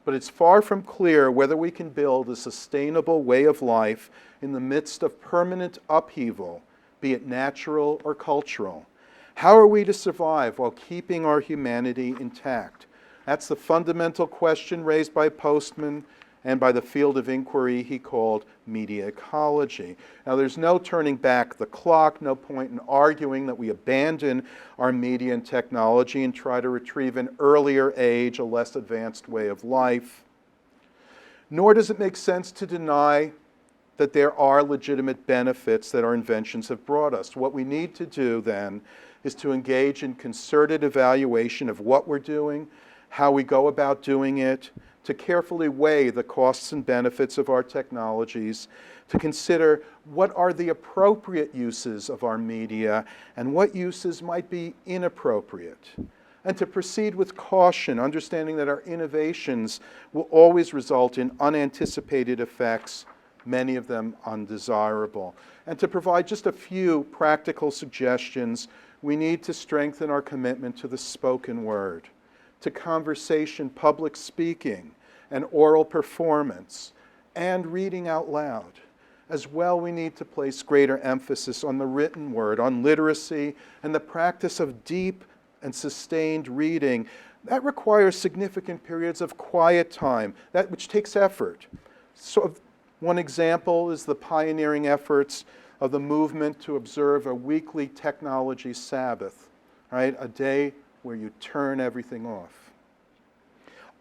but it's far from clear whether we can build a sustainable way of life in the midst of permanent upheaval, be it natural or cultural. How are we to survive while keeping our humanity intact? That's the fundamental question raised by Postman and by the field of inquiry he called media ecology. Now, there's no turning back the clock, no point in arguing that we abandon our media and technology and try to retrieve an earlier age, a less advanced way of life. Nor does it make sense to deny that there are legitimate benefits that our inventions have brought us. What we need to do then is to engage in concerted evaluation of what we're doing, how we go about doing it, to carefully weigh the costs and benefits of our technologies, to consider what are the appropriate uses of our media and what uses might be inappropriate, and to proceed with caution, understanding that our innovations will always result in unanticipated effects, many of them undesirable. And to provide just a few practical suggestions, we need to strengthen our commitment to the spoken word, to conversation, public speaking, and oral performance, and reading out loud. As well, we need to place greater emphasis on the written word, on literacy, and the practice of deep and sustained reading. That requires significant periods of quiet time, that which takes effort. So one example is the pioneering efforts of the movement to observe a weekly technology Sabbath, right? A day where you turn everything off.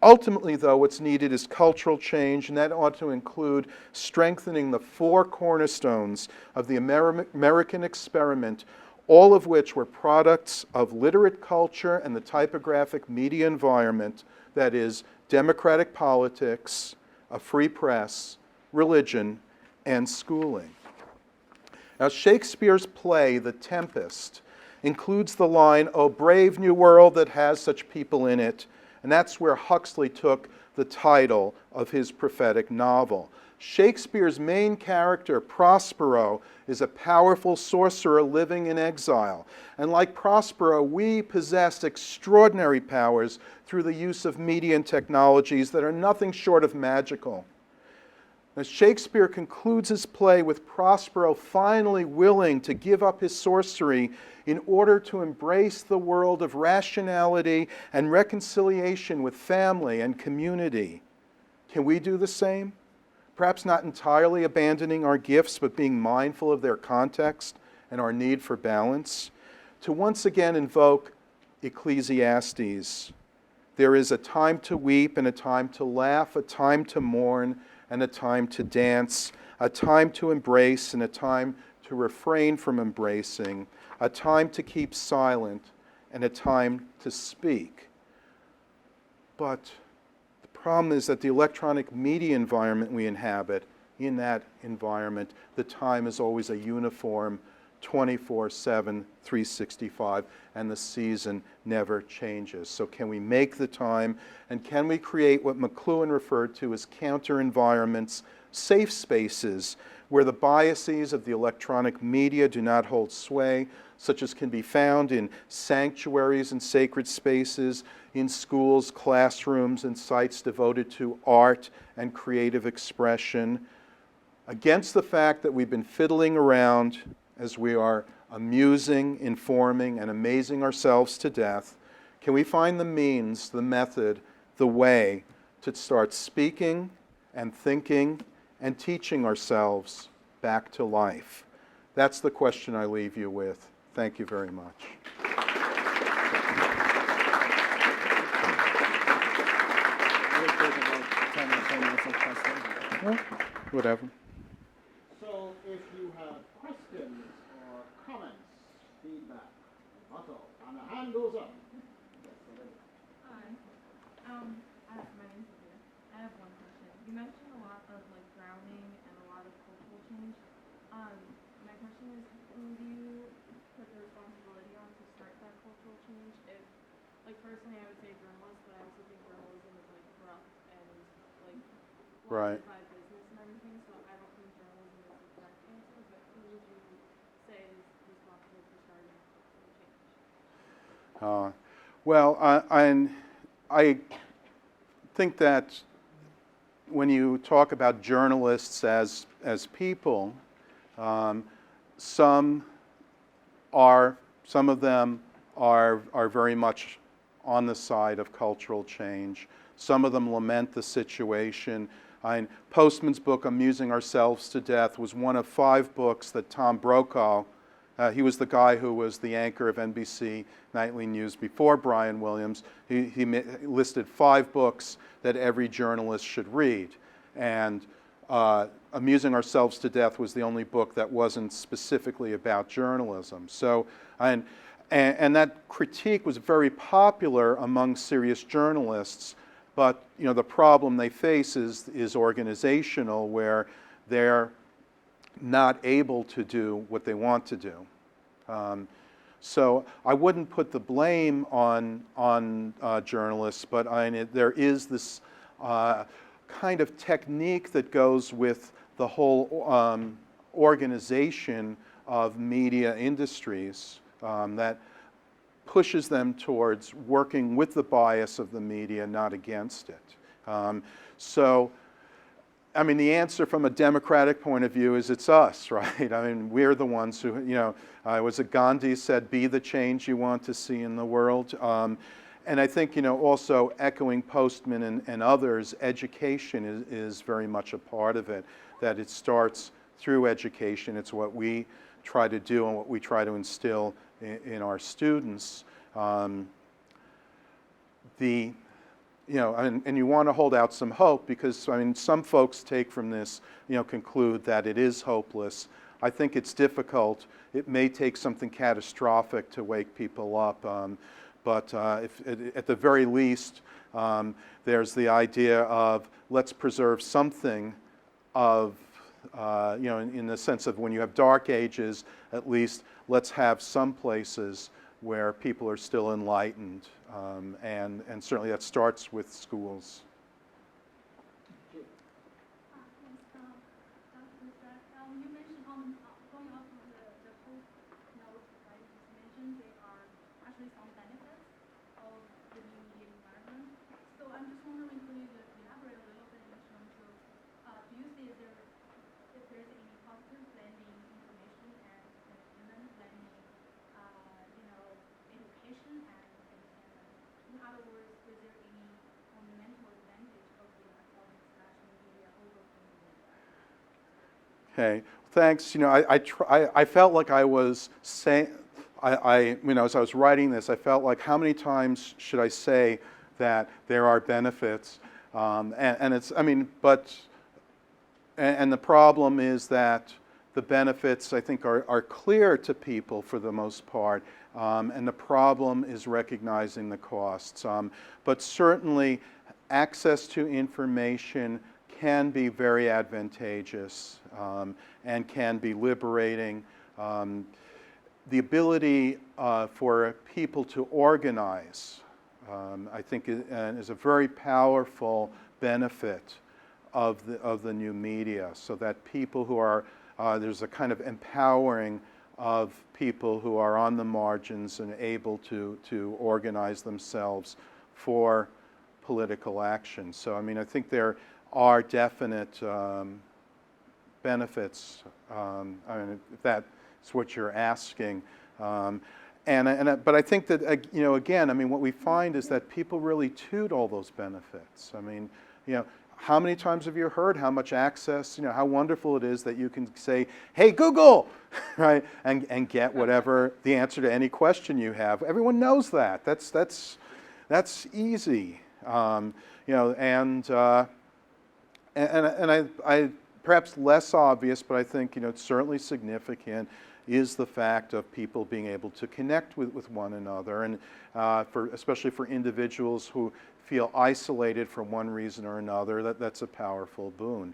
Ultimately, though, what's needed is cultural change, and that ought to include strengthening the four cornerstones of the American experiment, all of which were products of literate culture and the typographic media environment, that is, democratic politics, a free press, religion, and schooling. Now, Shakespeare's play, The Tempest, includes the line, "O brave new world that has such people in it," and that's where Huxley took the title of his prophetic novel. Shakespeare's main character, Prospero, is a powerful sorcerer living in exile. And like Prospero, we possess extraordinary powers through the use of media and technologies that are nothing short of magical. As Shakespeare concludes his play with Prospero finally willing to give up his sorcery in order to embrace the world of rationality and reconciliation with family and community. Can we do the same? Perhaps not entirely abandoning our gifts, but being mindful of their context and our need for balance. To once again invoke Ecclesiastes. There is a time to weep and a time to laugh, a time to mourn and a time to dance, a time to embrace and a time to refrain from embracing, a time to keep silent and a time to speak. But the problem is that the electronic media environment we inhabit, in that environment, the time is always a uniform 24/7, 365, and the season never changes. So can we make the time, and can we create what McLuhan referred to as counter-environments, safe spaces, where the biases of the electronic media do not hold sway, such as can be found in sanctuaries and sacred spaces, in schools, classrooms, and sites devoted to art and creative expression, against the fact that we've been fiddling around as we are amusing, informing, and amazing ourselves to death. Can we find the means, the method, the way to start speaking and thinking and teaching ourselves back to life? That's the question I leave you with. Thank you very much. Well, whatever. So if you have questions or comments, feedback, motto, and a hand goes up. Hi. My name's Sophia. you mentioned a lot of like drowning and a lot of cultural change. My question is, who do you put the responsibility on to start that cultural change? If, like, personally, I would say journalists, but I also think journalism is like corrupt and like Right. blinded by business and everything. So I don't think journalism is the correct answer. But who would you say is responsible for starting cultural change? Well, I think that when you talk about journalists as people, some of them are very much on the side of cultural change. Some of them lament the situation. Postman's book, Amusing Ourselves to Death, was one of 5 books that Tom Brokaw, he was the guy who was the anchor of NBC Nightly News before Brian Williams. He listed 5 books that every journalist should read. And Amusing Ourselves to Death was the only book that wasn't specifically about journalism. So, and that critique was very popular among serious journalists, but you know, the problem they face is organizational, where they're not able to do what they want to do. So I wouldn't put the blame on journalists, but there is this kind of technique that goes with the whole organization of media industries that pushes them towards working with the bias of the media, not against it. So, I mean, the answer from a democratic point of view is it's us, right? I mean, we're the ones who, you know, was it Gandhi said, be the change you want to see in the world. And I think, you know, also echoing Postman and others, education is very much a part of it, that it starts through education. It's what we try to do and what we try to instill in our students. You know, and you want to hold out some hope, because, I mean, some folks take from this, you know, conclude that it is hopeless. I think it's difficult. It may take something catastrophic to wake people up. But if, at the very least, there's the idea of let's preserve something of, you know, in the sense of when you have dark ages, at least let's have some places where people are still enlightened. And certainly that starts with schools. Yes, you mentioned going off of the hope note, right? You mentioned there are actually some benefits of the new media environment. So I'm just wondering, could you elaborate a little bit in terms of, do you see if there's any positive blending information and entertainment, blending, you know, education and entertainment? In other words, is there any fundamental advantage of the electronic/media over print media? Okay, thanks. You know, I felt like I was saying, you know, as I was writing this, I felt like how many times should I say that there are benefits? And it's, I mean, but, and the problem is that the benefits, I think, are clear to people for the most part. And the problem is recognizing the costs. But certainly, access to information can be very advantageous and can be liberating. The ability for people to organize, I think, is a very powerful benefit of the new media, so that people who are, there's a kind of empowering of people who are on the margins and able to organize themselves for political action. So, I mean, I think there are definite benefits. I mean, if that's what you're asking. But I think that, you know, again, I mean, what we find is that people really toot all those benefits. I mean, you know, how many times have you heard how much access, you know, how wonderful it is that you can say, hey, Google, right, and get whatever the answer to any question you have. Everyone knows that. That's easy. You know, and I perhaps less obvious, but I think it's certainly significant, is the fact of people being able to connect with one another, and especially for individuals who feel isolated for one reason or another, that's a powerful boon.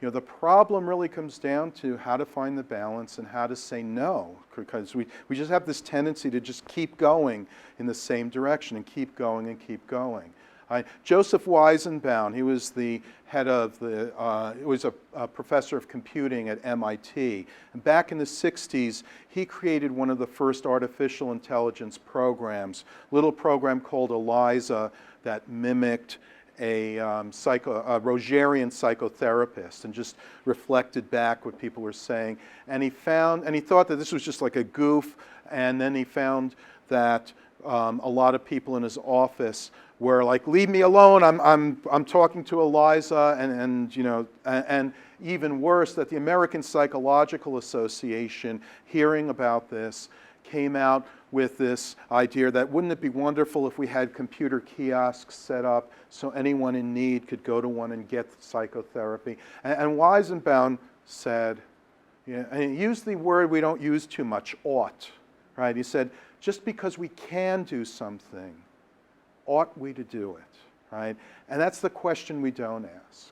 The problem really comes down to how to find the balance and how to say no, because we just have this tendency to just keep going in the same direction and keep going and keep going. Joseph Weizenbaum, he was the head of he was a professor of computing at MIT. And back in the 60s, he created one of the first artificial intelligence programs, a little program called ELIZA that mimicked a Rogerian psychotherapist and just reflected back what people were saying. And he thought that this was just like a goof, and then he found that a lot of people in his office were like, "Leave me alone! I'm talking to Eliza," and even worse, that the American Psychological Association, hearing about this, came out with this idea that wouldn't it be wonderful if we had computer kiosks set up so anyone in need could go to one and get psychotherapy. And Weizenbaum said, and he used the word we don't use too much, ought, right? He said, just because we can do something, ought we to do it, right? And that's the question we don't ask.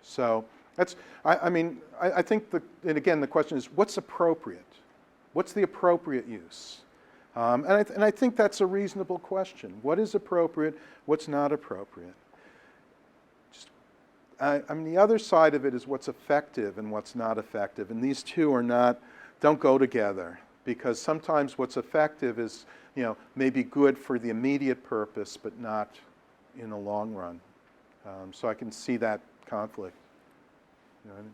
So I think, and again, the question is, what's appropriate? What's the appropriate use? And I think that's a reasonable question. What is appropriate? What's not appropriate? The other side of it is what's effective and what's not effective. And these two don't go together, because sometimes what's effective is, maybe good for the immediate purpose, but not in the long run. So I can see that conflict. You know what I mean?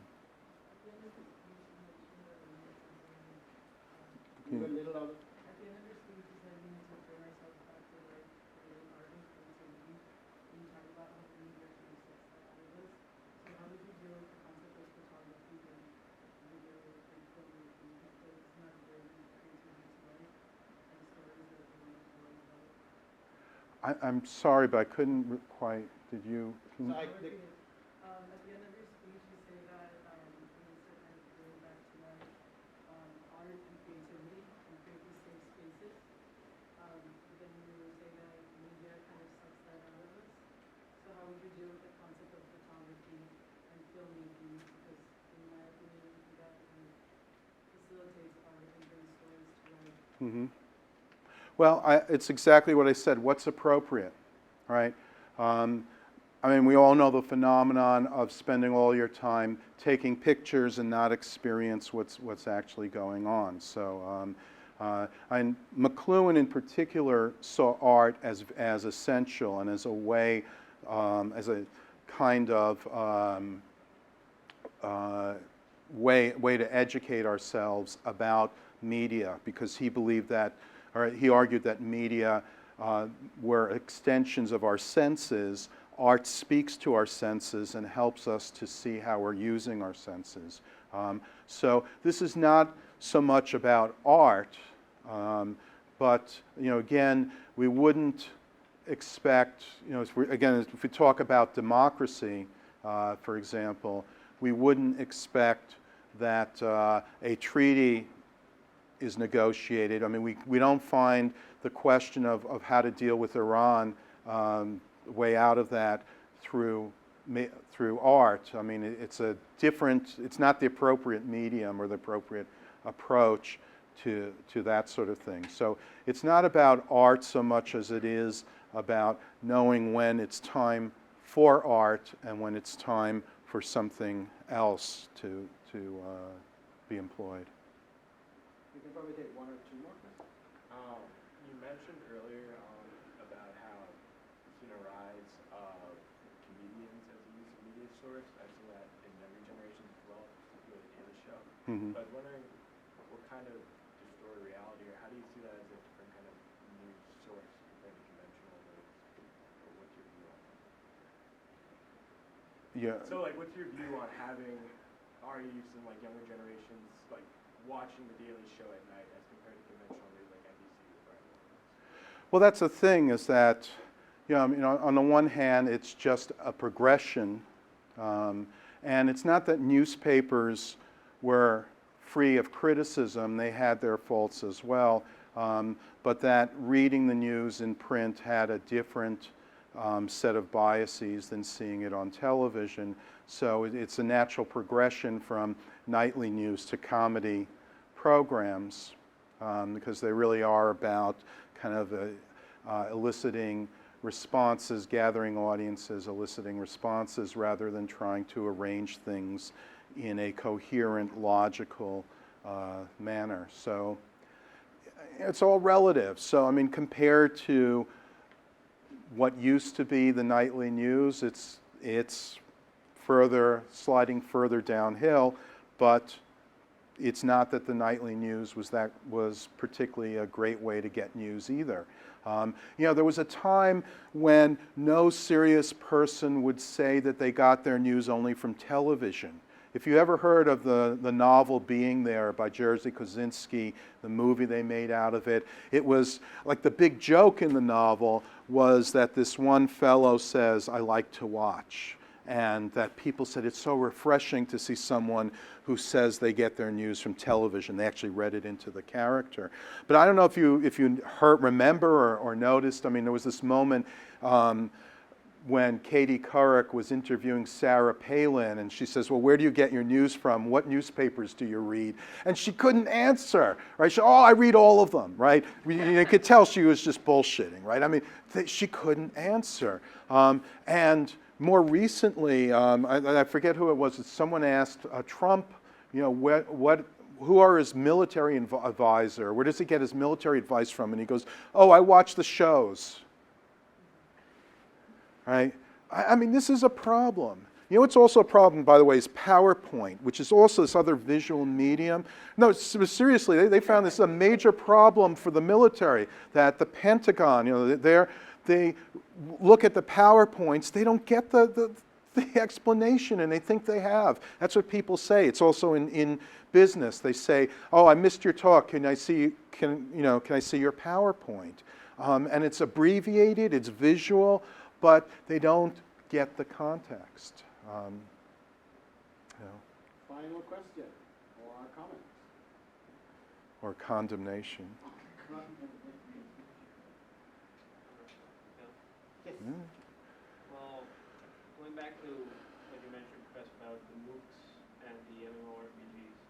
A little louder. At the end of your speech, you said we need to bring ourselves back to creating art and creativity. And you talked about how the media can assist that out of us. So how would you deal with the concept of photography and video and filmmaking? Because it's not bringing creativity to life and stories that we want to tell about. I'm sorry, but I couldn't quite. Did you? So At the end of your speech, you say that we need to kind of bring back to life art and creativity and create these safe spaces. But then you say that media kind of sucks that out of us. So how would you deal with the concept of photography and filmmaking? Because in my opinion, that kind of facilitates art and brings stories to life. Mm-hmm. Well, it's exactly what I said. What's appropriate, right? We all know the phenomenon of spending all your time taking pictures and not experience what's actually going on. So, and McLuhan in particular saw art as essential and as a way, as a kind of way to educate ourselves about media, because he believed that, or he argued that media were extensions of our senses. Art speaks to our senses and helps us to see how we're using our senses. So this is not so much about art, but again, we wouldn't expect, if we talk about democracy, for example, we wouldn't expect that a treaty is negotiated. We don't find the question of how to deal with Iran way out of that through art. It's not the appropriate medium or the appropriate approach to that sort of thing. So it's not about art so much as it is about knowing when it's time for art and when it's time for something else to be employed. We can probably take one or two more questions. You mentioned earlier about how we've seen a rise of comedians as a use of media source. I've seen that in younger generations as well, particularly the Daily Show. Mm-hmm. But I was wondering what kind of distorted reality, or how do you see that as a different kind of news source compared to conventional news? Or what's your view on that? Yeah. So, what's your view on having our youth and younger generations watching the Daily Show at night as compared to conventional news like NBC or Breitbart? Well, that's the thing, is that on the one hand, it's just a progression, And it's not that newspapers were free of criticism, they had their faults as well, but that reading the news in print had a different set of biases than seeing it on television. So it's a natural progression from nightly news to comedy programs, because they really are about kind of eliciting responses, gathering audiences, eliciting responses, rather than trying to arrange things in a coherent, logical manner. So it's all relative. So I mean, compared to what used to be the nightly news, it's sliding further downhill, but it's not that the nightly news was particularly a great way to get news either. There was a time when no serious person would say that they got their news only from television. If you ever heard of the novel Being There by Jerzy Kosinski, the movie they made out of it, it was like the big joke in the novel was that this one fellow says, "I like to watch." And that people said it's so refreshing to see someone who says they get their news from television. They actually read it into the character. But I don't know if you remember or noticed, I mean, there was this moment when Katie Couric was interviewing Sarah Palin, and she says, "Well, where do you get your news from? What newspapers do you read?" And she couldn't answer, right? She, "Oh, I read all of them," right? You could tell she was just bullshitting, right? I mean, she couldn't answer. And more recently, I forget who it was, someone asked Trump, who are his military advisor? Where does he get his military advice from? And he goes, "Oh, I watch the shows." Right? I mean, this is a problem. You know what's also a problem, by the way, is PowerPoint, which is also this other visual medium. No, seriously, they found this is a major problem for the military, that the Pentagon, they look at the PowerPoints, they don't get the explanation, and they think they have. That's what people say. It's also in business. They say, "Oh, I missed your talk. Can I see your PowerPoint?" And it's abbreviated, it's visual, but they don't get the context. Final question or comment? Or condemnation. Yes. Well, going back to what you mentioned, Chris, about the MOOCs and the MMORPGs,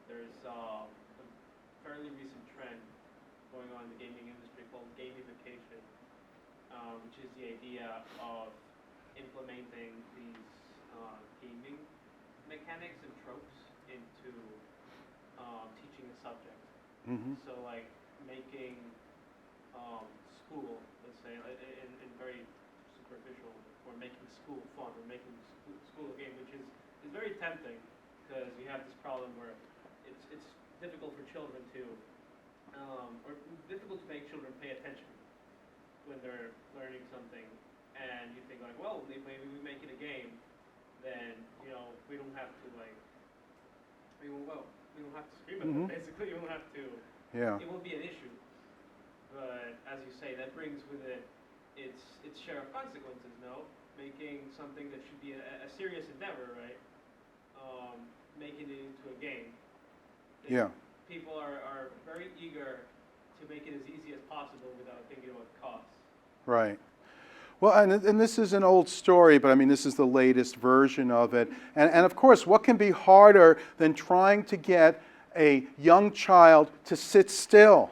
there's a fairly recent trend going on in the gaming industry called gamification, which is the idea of implementing these gaming mechanics and tropes into teaching a subject. Mm-hmm. So like making school, let's say, in very superficial, or making school fun, or making school a game, which is very tempting, because you have this problem where it's difficult for children to, or difficult to make children pay attention when they're learning something, and you think like, well, maybe we make it a game, then we don't have to we don't have to scream at them, basically. You won't have to. Yeah. It won't be an issue. But as you say, that brings with it its share of consequences. No, making something that should be a serious endeavor, right? Making it into a game. Yeah. People are very eager to make it as easy as possible without thinking about the costs. Right. Well, and this is an old story, but I mean, this is the latest version of it. And of course, what can be harder than trying to get a young child to sit still?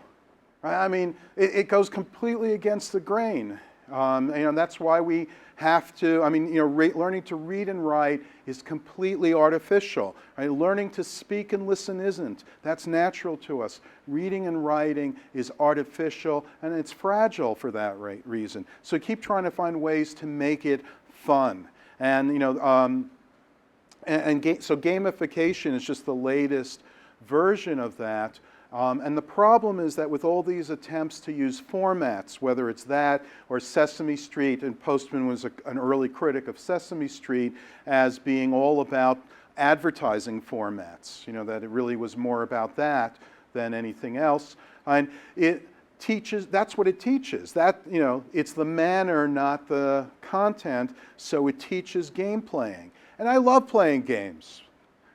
Right? I mean, it goes completely against the grain. That's why we have to, learning to read and write is completely artificial. Right? Learning to speak and listen isn't. That's natural to us. Reading and writing is artificial, and it's fragile for that reason. So keep trying to find ways to make it fun. And, so gamification is just the latest version of that. And the problem is that with all these attempts to use formats, whether it's that or Sesame Street, and Postman was an early critic of Sesame Street as being all about advertising formats, that it really was more about that than anything else. And it teaches, that's what it teaches. That, it's the manner, not the content, so it teaches game playing. And I love playing games.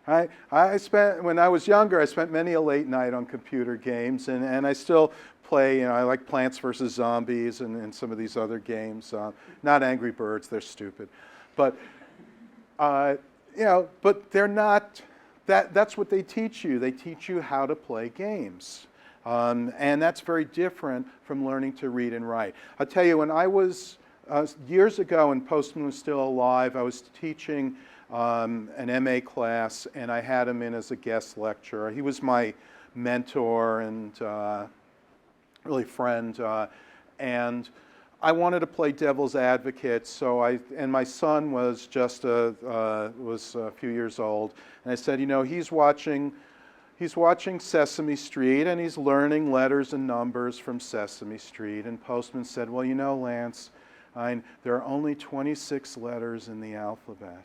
When I was younger, I spent many a late night on computer games, and I still play, I like Plants vs. Zombies and some of these other games. Not Angry Birds, they're stupid. But, but they're not, that's what they teach you. They teach you how to play games. And that's very different from learning to read and write. I'll tell you, when I was, years ago when Postman was still alive, I was teaching an MA class, and I had him in as a guest lecturer. He was my mentor and really friend, and I wanted to play devil's advocate. So and my son was just a few years old, and I said, he's watching Sesame Street, and he's learning letters and numbers from Sesame Street. And Postman said, well, Lance, there are only 26 letters in the alphabet.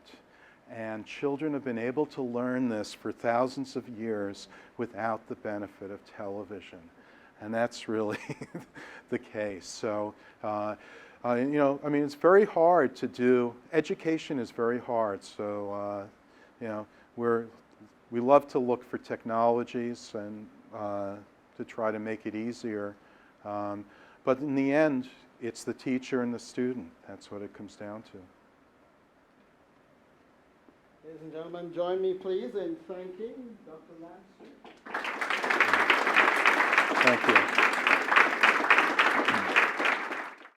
And children have been able to learn this for thousands of years without the benefit of television. And that's really the case. So, it's very hard to do. Education is very hard. So, we love to look for technologies and to try to make it easier. But in the end, it's the teacher and the student. That's what it comes down to. Ladies and gentlemen, join me please in thanking Dr. Lance. Thank you.